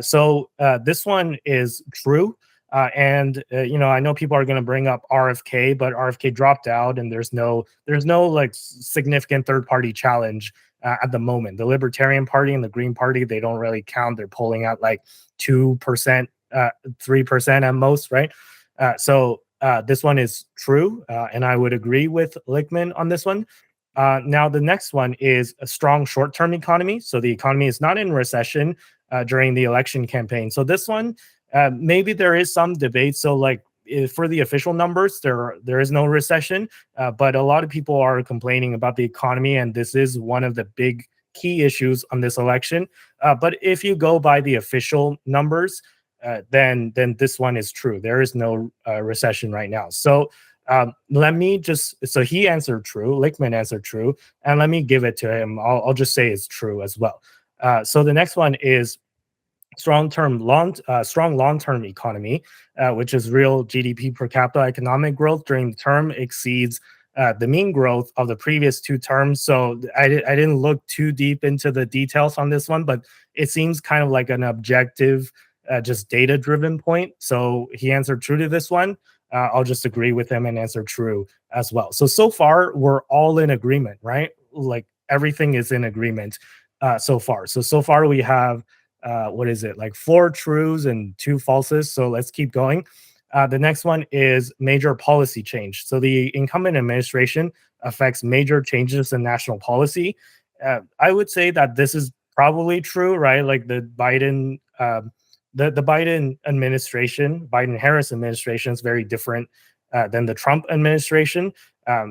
S1: So this one is true. I know people are going to bring up RFK, but RFK dropped out, and there's no like significant third party challenge at the moment. The Libertarian Party and the Green Party, they don't really count. They're polling at like 2%, 3% at most, right? So this one is true, and I would agree with Lichtman on this one. Now, the next one is a strong short-term economy. So the economy is not in recession during the election campaign. So this one, maybe there is some debate. So like for the official numbers, there is no recession, but a lot of people are complaining about the economy, and this is one of the big key issues on this election. But if you go by the official numbers, then this one is true. There is no recession right now. So so he answered true, Lichtman answered true, and let me give it to him. I'll just say it's true as well. So the next one is strong long-term economy, which is real GDP per capita economic growth during the term exceeds the mean growth of the previous two terms. So I didn't look too deep into the details on this one, but it seems kind of like an objective, just data-driven point. So he answered true to this one. I'll just agree with him and answer true as well. So far, we're all in agreement, right? Like everything is in agreement so far. So far we have, what is it? Like 4 trues and 2 falses. So let's keep going. The next one is major policy change. So the incumbent administration affects major changes in national policy. I would say that this is probably true, right? Like the Biden administration, Biden-Harris administration is very different than the Trump administration.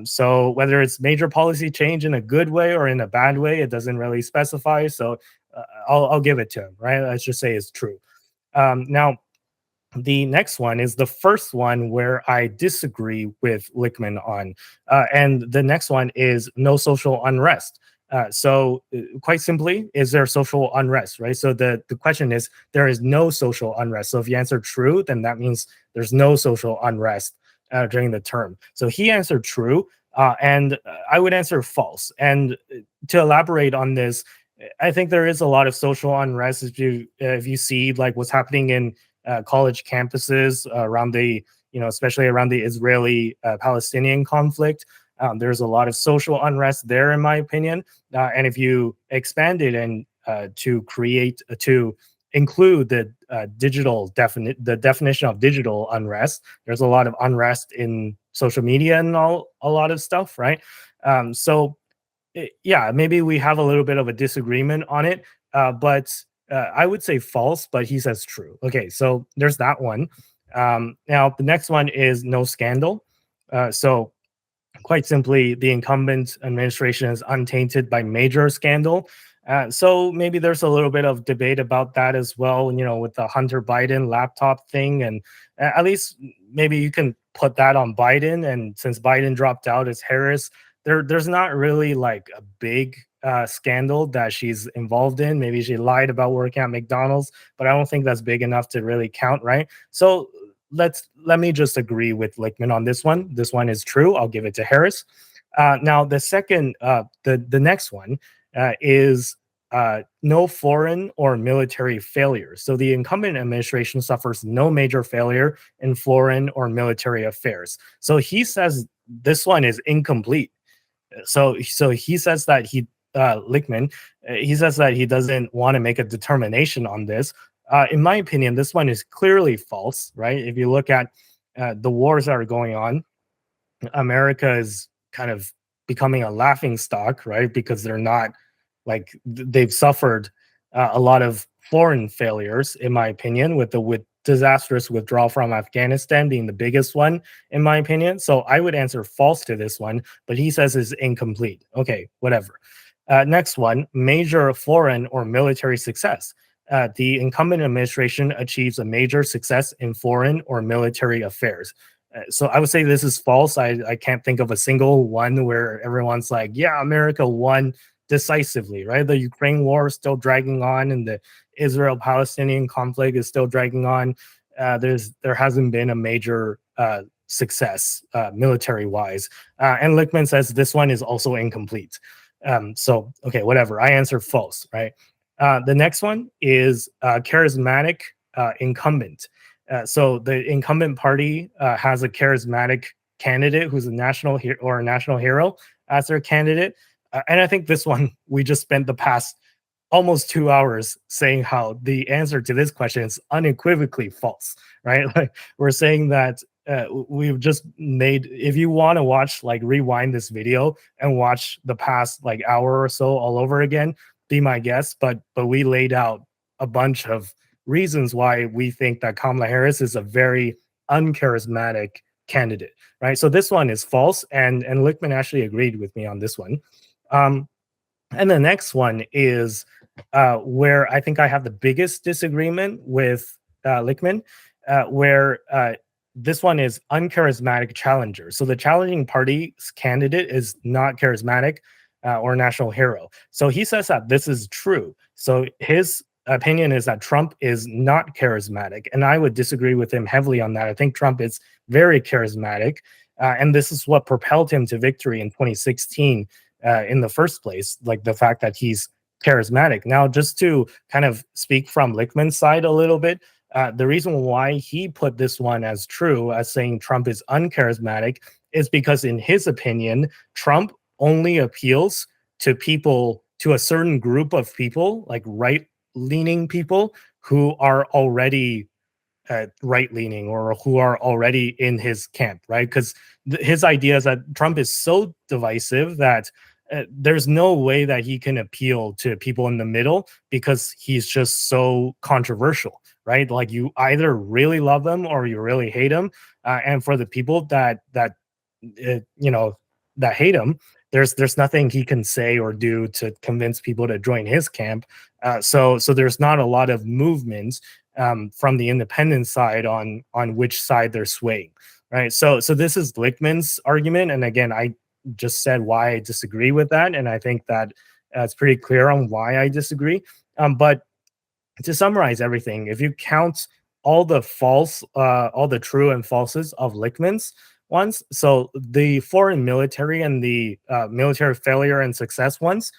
S1: So whether it's major policy change in a good way or in a bad way, it doesn't really specify. So I'll give it to him, right? Let's just say it's true. Now, the next one is the first one where I disagree with Lichtman on. And the next one is no social unrest. So quite simply, is there social unrest, right? So the question is, there is no social unrest. So if you answer true, then that means there's no social unrest during the term. So he answered true, and I would answer false. And to elaborate on this, I think there is a lot of social unrest if you see like what's happening in college campuses around the, especially around the Israeli-Palestinian conflict. There's a lot of social unrest there, in my opinion. And if you expand it and to include the definition of digital unrest, there's a lot of unrest in social media and a lot of stuff, right? Yeah, maybe we have a little bit of a disagreement on it, but I would say false, but he says true. Okay, so there's that one. Now, the next one is no scandal. So quite simply, the incumbent administration is untainted by major scandal. So maybe there's a little bit of debate about that as well, with the Hunter Biden laptop thing. And at least maybe you can put that on Biden. And since Biden dropped out, it's Harris. There's not really like a big scandal that she's involved in. Maybe she lied about working at McDonald's, but I don't think that's big enough to really count, right? So let me just agree with Lichtman on this one. This one is true. I'll give it to Harris. Now the second, the next one is no foreign or military failure. So the incumbent administration suffers no major failure in foreign or military affairs. So he says this one is incomplete. So he says that Lichtman, he says that he doesn't want to make a determination on this. In my opinion, this one is clearly false, right? If you look at the wars that are going on, America is kind of becoming a laughing stock, right? Because they're not like they've suffered a lot of foreign failures, in my opinion, with disastrous withdrawal from Afghanistan being the biggest one, in my opinion. So I would answer false to this one, but he says it's incomplete. Okay, whatever. Next one, major foreign or military success. The incumbent administration achieves a major success in foreign or military affairs. So I would say this is false. I can't think of a single one where everyone's like, yeah, America won decisively, right? The Ukraine war is still dragging on, and the Israel-Palestinian conflict is still dragging on. There hasn't been a major success military-wise. And Lichtman says this one is also incomplete. So, okay, whatever. I answer false, right? The next one is charismatic incumbent. So the incumbent party has a charismatic candidate who's a national hero as their candidate. And I think this one, we just spent the past almost 2 hours saying how the answer to this question is unequivocally false, right? Like we're saying that we've just made, if you want to watch, like rewind this video and watch the past like hour or so all over again, be my guest. But we laid out a bunch of reasons why we think that Kamala Harris is a very uncharismatic candidate, right? So this one is false, and Lichtman actually agreed with me on this one. And the next one is where I think I have the biggest disagreement with Lichtman, where this one is uncharismatic challenger. So the challenging party's candidate is not charismatic or national hero. So he says that this is true. So his opinion is that Trump is not charismatic, and I would disagree with him heavily on that. I think Trump is very charismatic, and this is what propelled him to victory in 2016 in the first place, like the fact that he's charismatic. Now, just to kind of speak from Lichtman's side a little bit, the reason why he put this one as true, as saying Trump is uncharismatic, is because in his opinion, Trump only appeals to people, to a certain group of people, like right-leaning people who are already right-leaning or who are already in his camp, right? Because his idea is that Trump is so divisive that there's no way that he can appeal to people in the middle because he's just so controversial, right? Like you either really love him or you really hate him. And for the people that hate him, there's nothing he can say or do to convince people to join his camp. So there's not a lot of movement from the independent side on which side they're swaying, right? So this is Lichtman's argument, and again, I just said why I disagree with that, and I think that it's pretty clear on why I disagree. But to summarize everything, if you count all the true and falses of Lichtman's ones, so the foreign military and the military failure and success ones,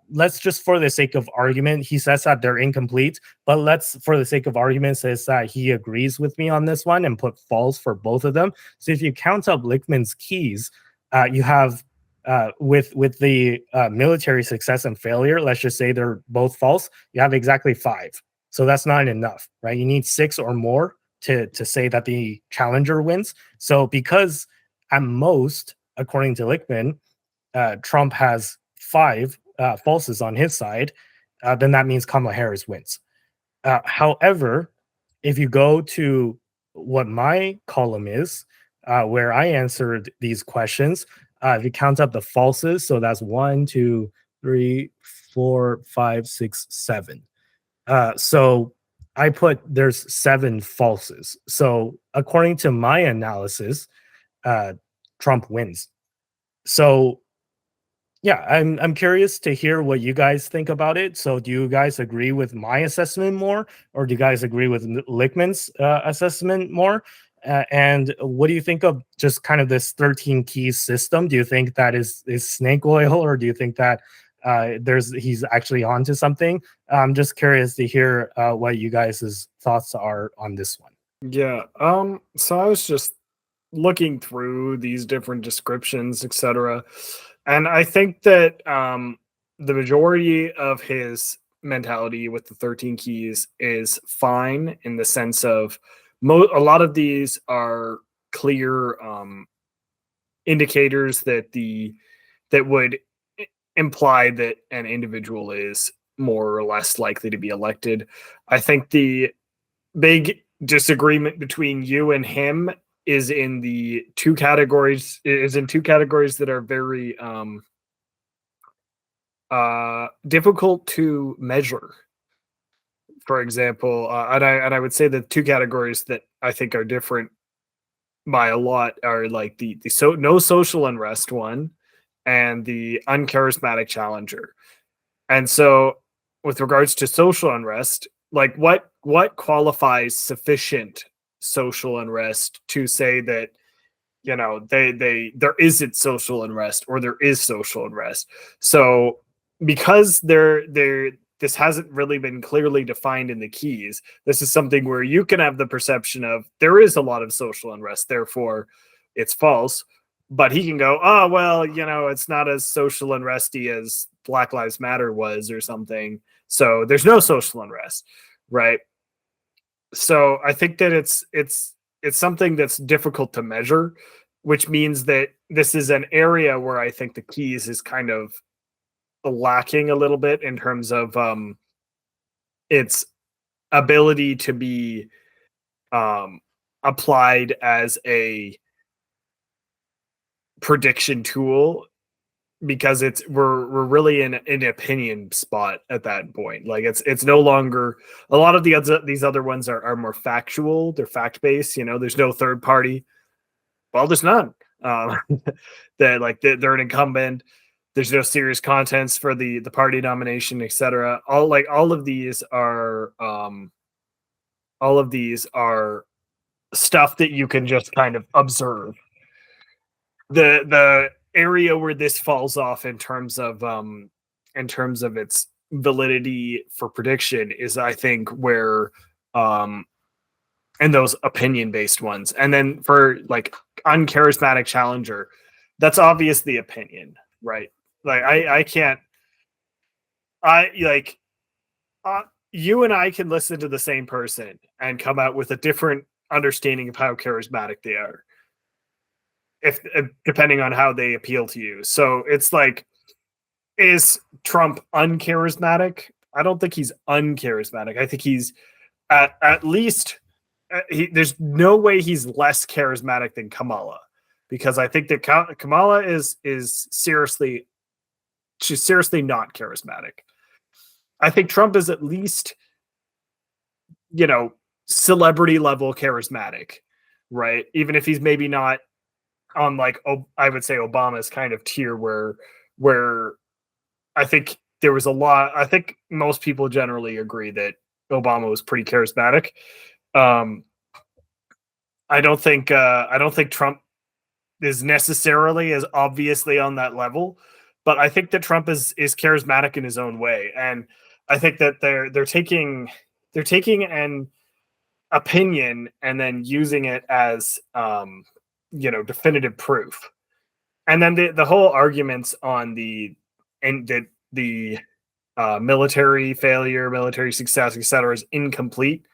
S1: let's just, for the sake of argument, he says that they're incomplete, but let's, for the sake of argument, says that he agrees with me on this one and put false for both of them. So if you count up Lichtman's keys, you have with the military success and failure, let's just say they're both false, you have exactly 5. So that's not enough, right? You need 6 or more to say that the challenger wins. So because at most, according to Lichtman, Trump has 5 falses on his side, then that means Kamala Harris wins. However, if you go to what my column is, where I answered these questions, if you count up the falses, so that's 1, 2, 3, 4, 5, 6, 7. So I put there's 7 falses. So according to my analysis, Trump wins. So yeah, I'm curious to hear what you guys think about it. So do you guys agree with my assessment more, or do you guys agree with Lichtman's assessment more? And what do you think of just kind of this 13 keys system? Do you think that is snake oil, or do you think that he's actually onto something? I'm just curious to hear what you guys' thoughts are on this one.
S3: Yeah. So I was just looking through these different descriptions, etc. And I think that the majority of his mentality with the 13 keys is fine, in the sense of a lot of these are clear indicators that would imply that an individual is more or less likely to be elected. I think the big disagreement between you and him is in two categories that are very difficult to measure. For example, and I would say the 2 categories that I think are different by a lot are like the no social unrest one and the uncharismatic challenger. And so with regards to social unrest, like what qualifies sufficient social unrest to say that, you know, there isn't social unrest or there is social unrest? So because this hasn't really been clearly defined in the keys. This is something where you can have the perception of there is a lot of social unrest, therefore it's false. But he can go, oh, well, it's not as social unresty as Black Lives Matter was or something. So there's no social unrest, right? So I think that it's something that's difficult to measure, which means that this is an area where I think the keys is kind of lacking a little bit in terms of its ability to be applied as a prediction tool, because we're really in an opinion spot at that point. Like it's no longer, a lot of these other ones are more factual, they're fact-based, there's no third party. Well, there's none. They're an incumbent. There's no serious contents for the party nomination, etc. All of these are stuff that you can just kind of observe. The area where this falls off in terms of its validity for prediction is, I think, where and those opinion-based ones. And then for like uncharismatic challenger, that's obvious the opinion, right? Like you and I can listen to the same person and come out with a different understanding of how charismatic they are, if depending on how they appeal to you. So it's like, is Trump uncharismatic? I don't think he's uncharismatic. I think he's at least there's no way he's less charismatic than Kamala, because I think that Kamala is seriously not charismatic. I think Trump is at least, celebrity level charismatic, right? Even if he's maybe not on I would say Obama's kind of tier where I think there was a lot. I think most people generally agree that Obama was pretty charismatic. I don't think Trump is necessarily as obviously on that level, but I think that Trump is charismatic in his own way, and I think that they're taking an opinion and then using it as definitive proof. And then the whole arguments on the military failure, military success, etc., is incomplete.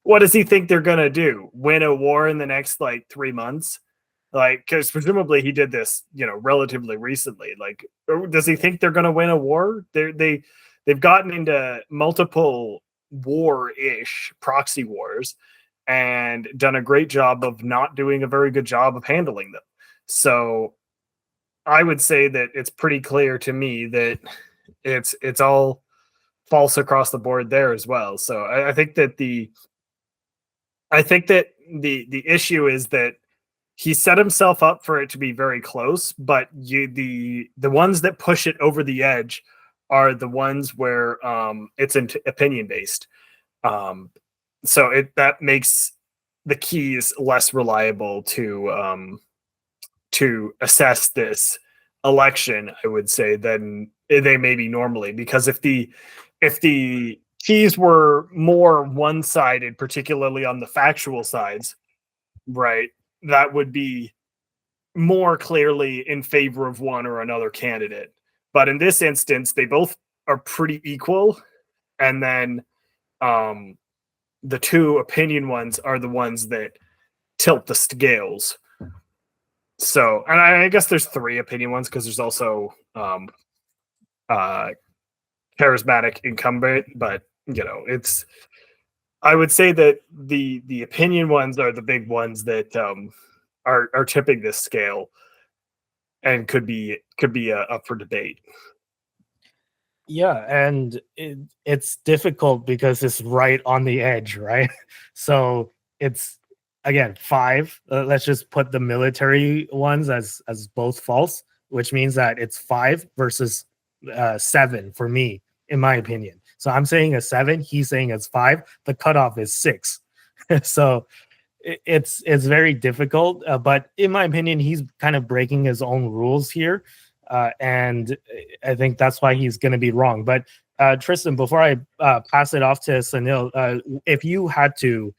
S3: What does he think they're gonna do? Win a war in the next 3 months? Because presumably he did this, relatively recently. Does he think they're gonna win a war? They've gotten into multiple war-ish proxy wars and done a great job of not doing a very good job of handling them. So I would say that it's pretty clear to me that it's all false across the board there as well. So I think that the issue is that he set himself up for it to be very close, but the ones that push it over the edge are the ones where it's opinion based. So that makes the keys less reliable to assess this election, I would say, than they may be normally. Because if the keys were more one-sided, particularly on the factual sides, right, that would be more clearly in favor of one or another candidate. But in this instance, they both are pretty equal, and then the two opinion ones are the ones that tilt the scales. So, and I guess there's three opinion ones, because there's also charismatic incumbent, but I would say that the opinion ones are the big ones that are tipping this scale and could be up for debate.
S1: Yeah, and it's difficult because it's right on the edge, right? So it's, again, 5. Let's just put the military ones as both false, which means that it's 5 versus 7 for me, in my opinion. So I'm saying a 7, he's saying it's 5. The cutoff is 6. So it's very difficult. But in my opinion, he's kind of breaking his own rules here. And I think that's why he's going to be wrong. But Tristan, before I pass it off to Sunil, if you had to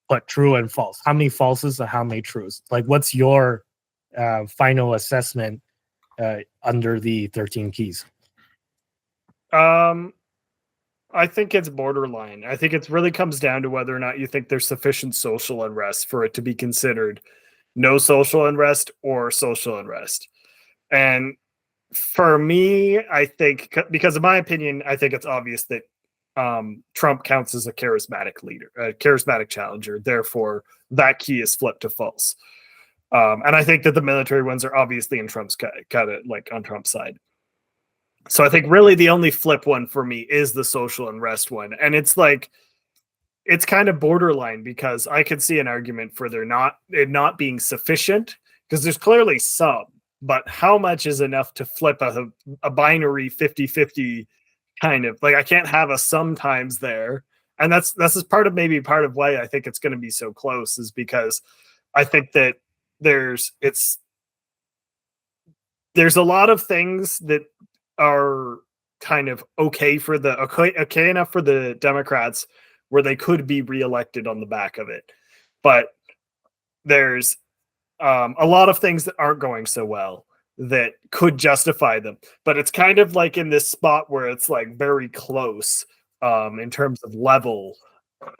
S1: put true and false, how many falses and how many trues? Like, what's your final assessment under the 13 keys?
S3: I think it's borderline. I think it really comes down to whether or not you think there's sufficient social unrest for it to be considered no social unrest or social unrest. And for me, I think, because in my opinion, I think it's obvious that Trump counts as a charismatic leader, a charismatic challenger. Therefore, that key is flipped to false. And I think that the military ones are obviously in Trump's kind of like on Trump's side. So I think really the only flip one for me is the social unrest one. And it's like, it's kind of borderline, because I could see an argument for it not being sufficient, because there's clearly some, but how much is enough to flip a binary 50-50 kind of, like, I can't have a sometimes there. And that's part of why I think it's going to be so close, is because I think that there's a lot of things that are kind of okay enough for the Democrats where they could be reelected on the back of it. But there's a lot of things that aren't going so well that could justify them. But it's kind of like in this spot where it's like very close in terms of level.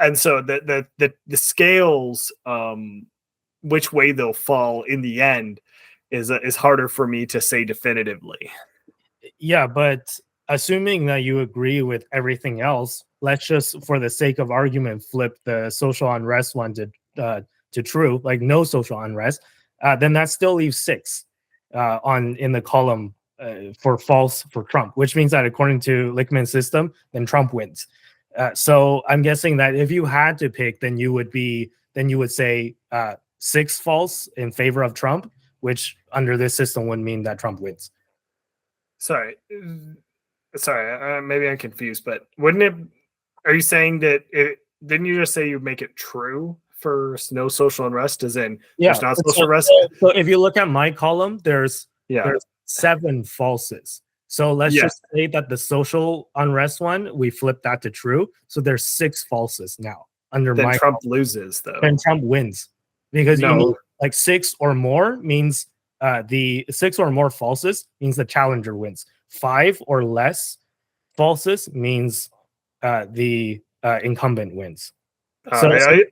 S3: And so the scales, which way they'll fall in the end is harder for me to say definitively.
S1: Yeah, but assuming that you agree with everything else, let's just, for the sake of argument, flip the social unrest one to true, like no social unrest. Then that still leaves 6 in the column for false for Trump, which means that according to Lichtman's system, then Trump wins. So I'm guessing that if you had to pick, then you would say 6 false in favor of Trump, which under this system would mean that Trump wins.
S3: Sorry, maybe I'm confused, but are you saying that didn't you just say you make it true for no social unrest, as in there's not social unrest?
S1: So if you look at my column, there's 7 falses. So let's just say that the social unrest one, we flip that to true. So there's 6 falses now under my
S3: Trump
S1: column.
S3: loses, though.
S1: Then Trump wins, because you need like 6 or more means the 6 or more falses means the challenger wins. 5 or less falses means the incumbent wins.
S3: So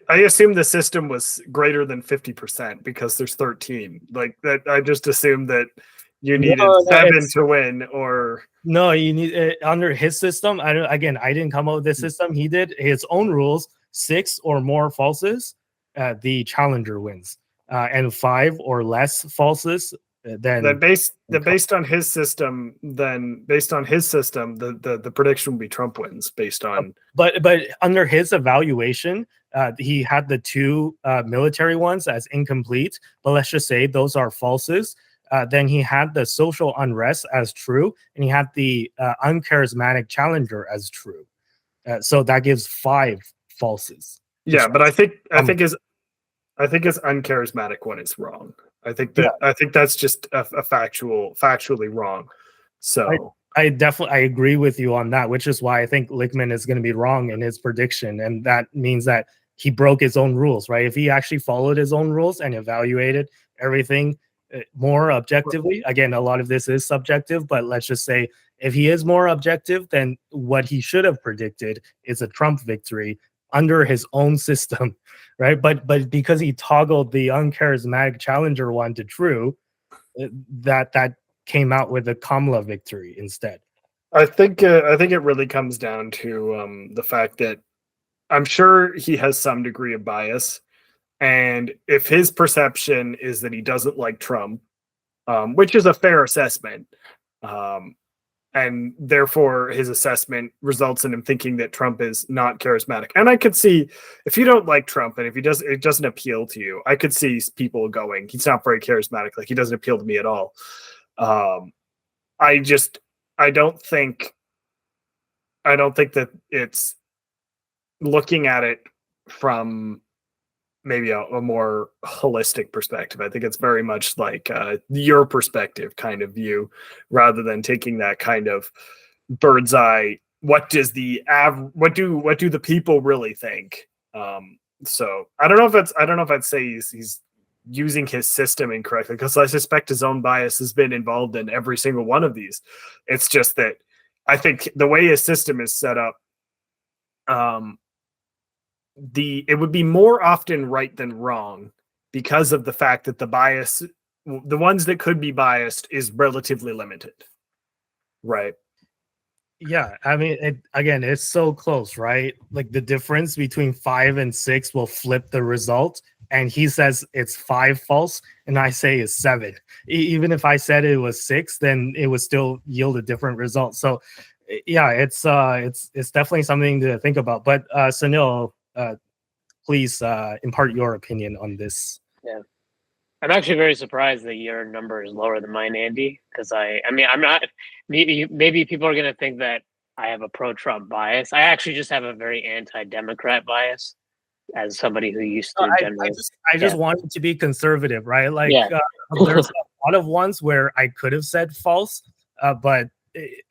S3: I assume the system was greater than 50% because there's 13. Like that, I just assumed that you needed 7 to win, or
S1: no, you need under his system. I didn't come up with this system. He did his own rules. 6 or more falses, the challenger wins. And 5 or less falses, then based on his system, the prediction will be Trump wins based on. But under his evaluation, he had the 2 military ones as incomplete. But let's just say those are falses. Then he had the social unrest as true, and he had the uncharismatic challenger as true. So that gives 5 falses.
S3: Yeah, but I think his uncharismatic one is wrong. I think that's just a factually wrong. So
S1: I agree with you on that, which is why I think Lichtman is going to be wrong in his prediction, and that means that he broke his own rules, right? If he actually followed his own rules and evaluated everything more objectively, again, a lot of this is subjective, but let's just say if he is more objective, then what he should have predicted is a Trump victory under his own system, right? But because he toggled the uncharismatic challenger one to true, that came out with a Kamala victory instead.
S3: I think it really comes down to the fact that I'm sure he has some degree of bias, and if his perception is that he doesn't like Trump, which is a fair assessment, and therefore his assessment results in him thinking that Trump is not charismatic. And I could see, if you don't like Trump and if it doesn't appeal to you, I could see people going, he's not very charismatic, like he doesn't appeal to me at all. I don't think that it's looking at it from maybe a more holistic perspective. I think it's very much like your perspective kind of view, rather than taking that kind of bird's eye. What do the people really think? So I don't know if I'd say he's using his system incorrectly, because I suspect his own bias has been involved in every single one of these. It's just that I think the way his system is set up, it would be more often right than wrong, because of the fact that the bias, the ones that could be biased, is relatively limited. Right.
S1: Yeah, I mean, again, it's so close, right? Like the difference between 5 and 6 will flip the result. And he says it's 5 false, and I say it's 7. Even if I said it was 6, then it would still yield a different result. So, yeah, it's definitely something to think about. But Sunil, please impart your opinion on this.
S4: Yeah, I'm actually very surprised that your number is lower than mine, Andy. Because I'm not. Maybe people are going to think that I have a pro-Trump bias. I actually just have a very anti-Democrat bias, as somebody who used to generally.
S1: I just wanted to be conservative, right? Like, there's a lot of ones where I could have said false, but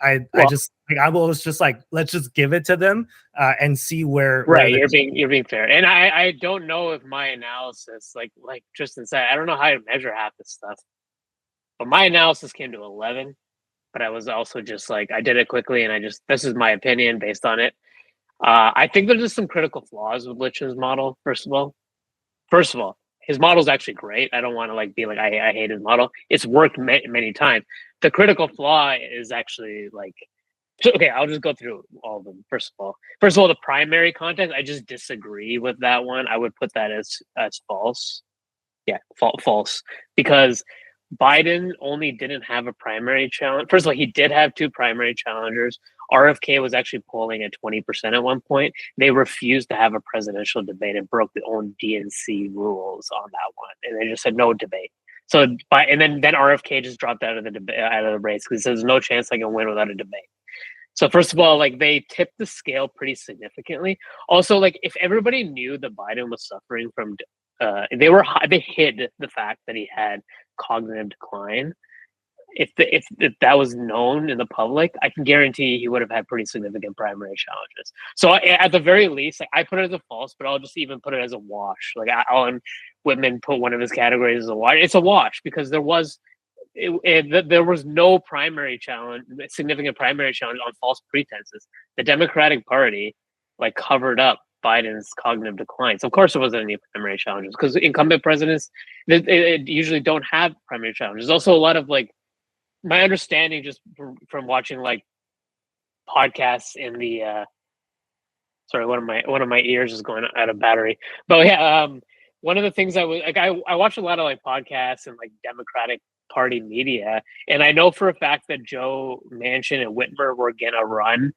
S1: I was just like, let's just give it to them and see where.
S4: Right, you're being fair, and I don't know if my analysis, like Tristan said, I don't know how to measure half this stuff, but my analysis came to 11. But I was also just like, I did it quickly, and this is my opinion based on it. I think there's just some critical flaws with Lichtman's model. First of all, his model is actually great. I don't want to be like I hate his model. It's worked many times. The critical flaw is actually okay. I'll just go through all of them. First of all, the primary context, I just disagree with that one. I would put that as false. Yeah, false, because Biden only didn't have a primary challenge. First of all, he did have 2 primary challengers. RFK was actually polling at 20% at one point. They refused to have a presidential debate and broke their own DNC rules on that one, and they just said no debate. So, and then RFK just dropped out of the race because there's no chance I can win without a debate. So first of all, they tipped the scale pretty significantly. Also, if everybody knew that Biden was suffering from, they hid the fact that he had cognitive decline. If that was known in the public, I can guarantee he would have had pretty significant primary challenges. So at the very least, I put it as a false, but I'll just even put it as a wash. Allan Lichtman put one of his categories as a wash. It's a wash because there was no significant primary challenge on false pretenses. The Democratic Party covered up Biden's cognitive decline. So of course there wasn't any primary challenges, because incumbent presidents they usually don't have primary challenges. There's also a lot of my understanding just from watching podcasts in the sorry, one of my ears is going out of battery. But yeah, one of the things I watch a lot of podcasts and Democratic Party media, and I know for a fact that Joe Manchin and Whitmer were gonna run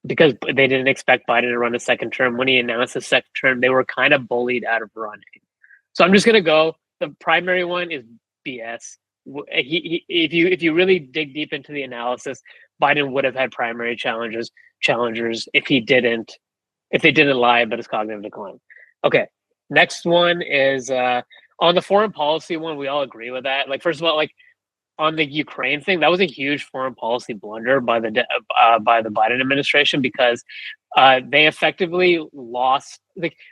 S4: because they didn't expect Biden to run a second term. When he announced the second term, they were kind of bullied out of running. So I'm just gonna go. The primary one is BS. If you really dig deep into the analysis, Biden would have had primary challengers if they didn't lie about his cognitive decline. Okay, next one is on the foreign policy one. We all agree with that. First of all, on the Ukraine thing, that was a huge foreign policy blunder by the Biden administration, because they effectively lost.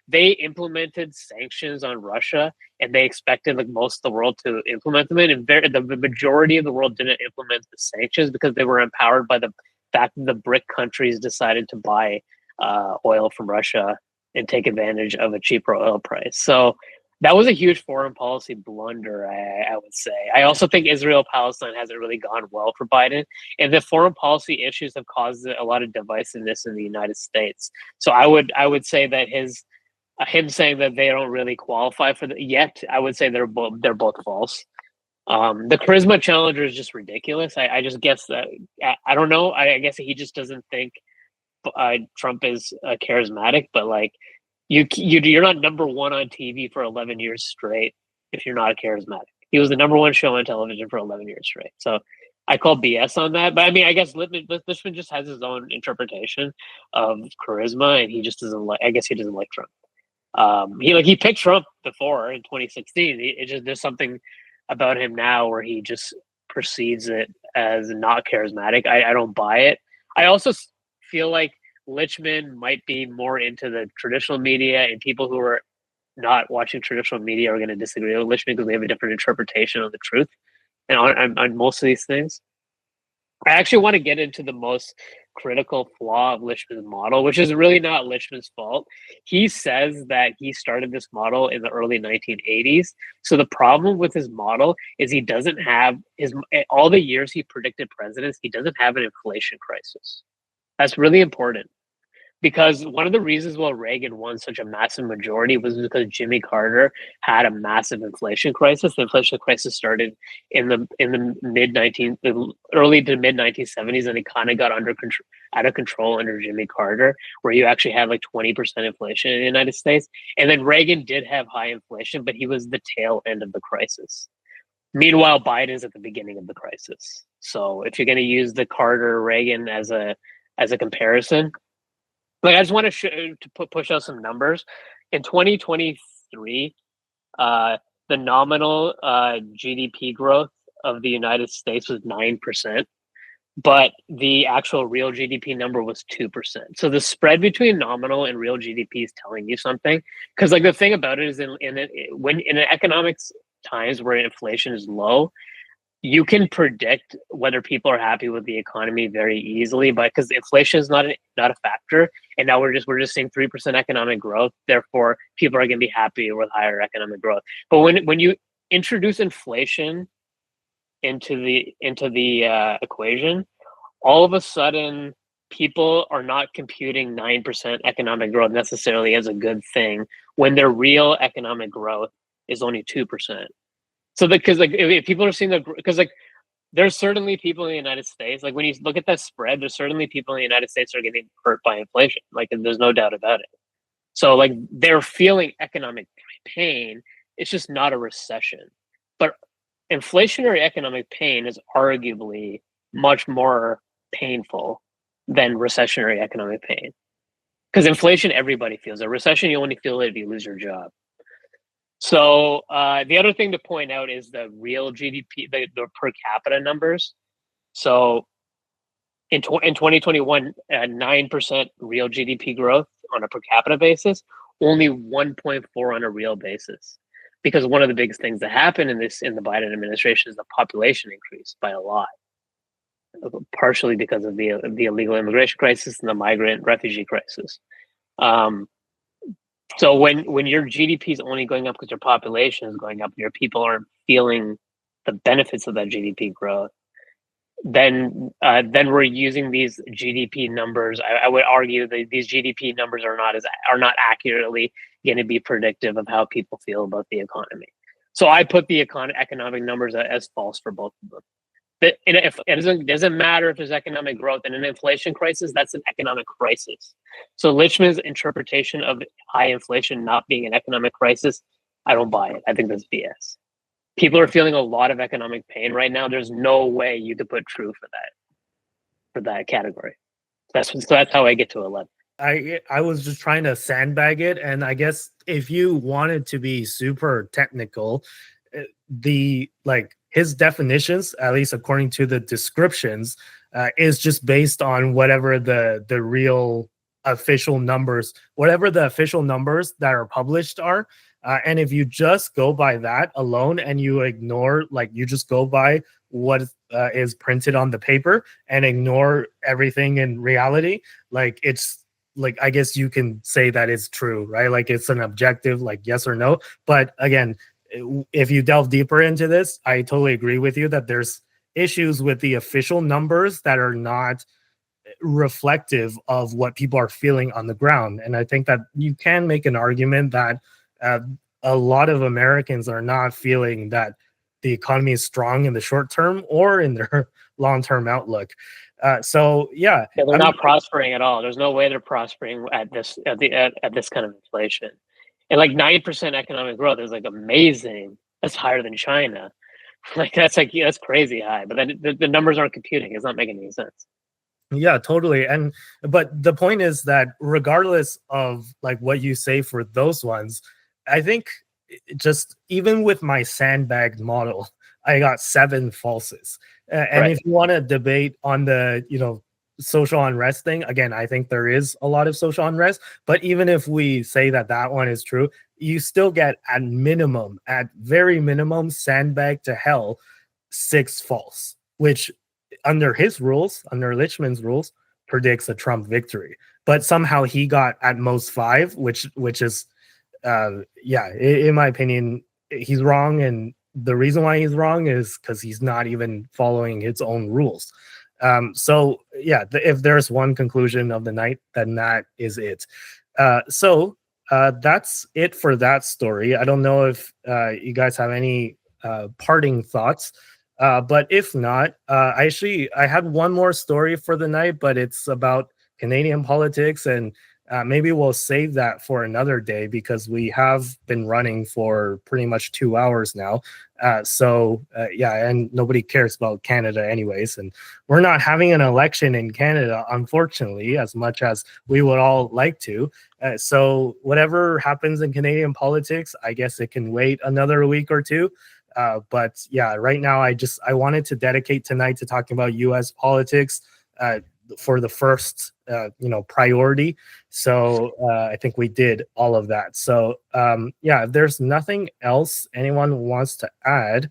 S4: They implemented sanctions on Russia, and they expected most of the world to implement them. And the majority of the world didn't implement the sanctions because they were empowered by the fact that the BRIC countries decided to buy oil from Russia and take advantage of a cheaper oil price. So that was a huge foreign policy blunder, I would say. I also think Israel-Palestine hasn't really gone well for Biden, and the foreign policy issues have caused a lot of divisiveness in the United States. So I would say that him saying that they don't really qualify for yet, I would say they're both false. The charisma challenger is just ridiculous. I just guess that I don't know. I guess he just doesn't think Trump is charismatic, but you're not number one on TV for 11 years straight if you're not charismatic. He was the number one show on television for 11 years straight. So I call BS on that. But I guess Lichtman just has his own interpretation of charisma, and he just doesn't like. I guess he doesn't like Trump. He picked Trump before in 2016. There's something about him now where he just perceives it as not charismatic. I don't buy it. I also feel like Lichtman might be more into the traditional media, and people who are not watching traditional media are going to disagree with Lichtman because they have a different interpretation of the truth and on most of these things. I actually want to get into the most critical flaw of Lichtman's model, which is really not Lichtman's fault. He says that he started this model in the early 1980s. So the problem with his model is he doesn't have all the years he predicted presidents, he doesn't have an inflation crisis. That's really important. Because one of the reasons why Reagan won such a massive majority was because Jimmy Carter had a massive inflation crisis. The inflation crisis started in the early to mid 1970s, and it kind of got out of control under Jimmy Carter, where you actually had like 20% inflation in the United States. And then Reagan did have high inflation, but he was the tail end of the crisis. Meanwhile, Biden's at the beginning of the crisis. So if you're going to use the Carter Reagan as a comparison. Like, I just want to push out some numbers. In 2023, the nominal GDP growth of the United States was 9%, but the actual real GDP number was 2%. So the spread between nominal and real GDP is telling you something. Because like the thing about it is in economics times where inflation is low, you can predict whether people are happy with the economy very easily, but because inflation is not a factor, and now we're just seeing 3% economic growth. Therefore, people are going to be happy with higher economic growth. But when you introduce inflation into the equation, all of a sudden people are not computing 9% economic growth necessarily as a good thing when their real economic growth is only 2%. So because like if people are seeing there's certainly people in the United States, like when you look at that spread, there's certainly people in the United States that are getting hurt by inflation. Like there's no doubt about it. So like they're feeling economic pain. It's just not a recession. But inflationary economic pain is arguably much more painful than recessionary economic pain. Because inflation, everybody feels. A recession, you only feel it if you lose your job. So the other thing to point out is the real GDP, the per capita numbers. So in 2021, 9% real GDP growth on a per capita basis, only 1.4 on a real basis. Because one of the biggest things that happened in the Biden administration is the population increased by a lot, partially because of the illegal immigration crisis and the migrant refugee crisis. So when your GDP is only going up because your population is going up, your people aren't feeling the benefits of that GDP growth, then we're using these GDP numbers. I would argue that these GDP numbers are not accurately going to be predictive of how people feel about the economy. So I put the economic numbers as false for both of them. If it doesn't matter if there's economic growth. In an inflation crisis, that's an economic crisis. So Lichtman's interpretation of high inflation not being an economic crisis, I don't buy it. I think that's BS. People are feeling a lot of economic pain right now. There's no way you could put true for that category. So that's how I get to 11.
S1: I was just trying to sandbag it, and I guess if you wanted to be super technical, his definitions, at least according to the descriptions, is just based on whatever the real official numbers, whatever the official numbers that are published are. And if you just go by that alone and you ignore, you just go by what is printed on the paper and ignore everything in reality, it's I guess you can say that it's true, right? It's an objective, yes or no. But again, if you delve deeper into this, I totally agree with you that there's issues with the official numbers that are not reflective of what people are feeling on the ground. And I think that you can make an argument that a lot of Americans are not feeling that the economy is strong in the short term or in their long-term outlook.
S4: They're not prospering at all. There's no way they're prospering at this kind of inflation. And 9% economic growth is amazing. That's higher than China. That's crazy high. But then the numbers aren't computing. It's not making any sense.
S1: Yeah, totally. But the point is that regardless of what you say for those ones, I think just even with my sandbagged model, I got 7 falses. And if you want to debate on the social unrest thing, again, I think there is a lot of social unrest. But even if we say that that one is true, you still get at very minimum, sandbag to hell, 6 false, which under his rules, under Lichtman's rules, predicts a Trump victory. But somehow he got at most 5, which is, in my opinion, he's wrong. And the reason why he's wrong is because he's not even following his own rules. If there's one conclusion of the night, then that is it. That's it for that story. I don't know if you guys have any parting thoughts, but if not, I had one more story for the night, but it's about Canadian politics, and maybe we'll save that for another day because we have been running for pretty much 2 hours now. And nobody cares about Canada anyways, and we're not having an election in Canada, unfortunately, as much as we would all like to. So whatever happens in Canadian politics, I guess it can wait another week or two. But right now I wanted to dedicate tonight to talking about US politics for the first priority. So I think we did all of that. So if there's nothing else anyone wants to add,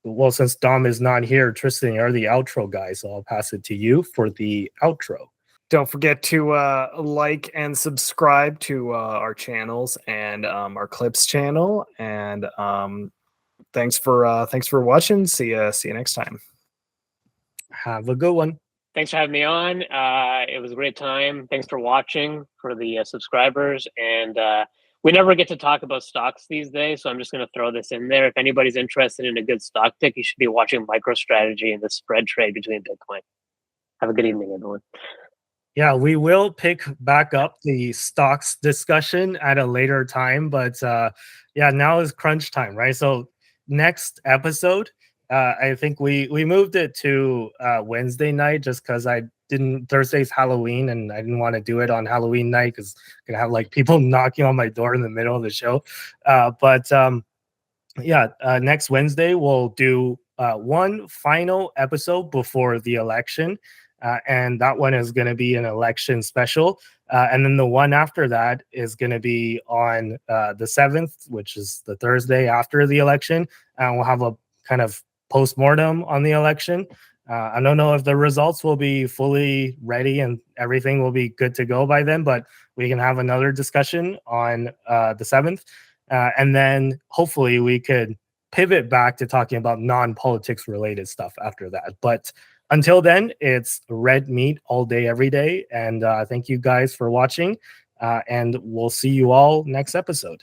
S1: well, since Dom is not here, Tristan, you're the outro guy, so I'll pass it to you for the outro.
S3: Don't forget to like and subscribe to our channels and our Clips channel. And thanks for watching. See you next time.
S1: Have a good one.
S4: Thanks for having me on. It was a great time. Thanks for watching, for the subscribers. And we never get to talk about stocks these days, so I'm just going to throw this in there. If anybody's interested in a good stock pick, you should be watching MicroStrategy and the spread trade between Bitcoin. Have a good evening, everyone.
S1: Yeah, we will pick back up the stocks discussion at a later time. But now is crunch time, right? So next episode, I think we moved it to Wednesday night just because Thursday's Halloween and I didn't want to do it on Halloween night because I'm gonna have like people knocking on my door in the middle of the show. Next Wednesday we'll do one final episode before the election, and that one is going to be an election special. And then the one after that is going to be on the 7th, which is the Thursday after the election, and we'll have a kind of post-mortem on the election. I don't know if the results will be fully ready and everything will be good to go by then, but we can have another discussion on the 7th. And then hopefully we could pivot back to talking about non-politics related stuff after that. But until then, it's red meat all day, every day. And thank you guys for watching. And we'll see you all next episode.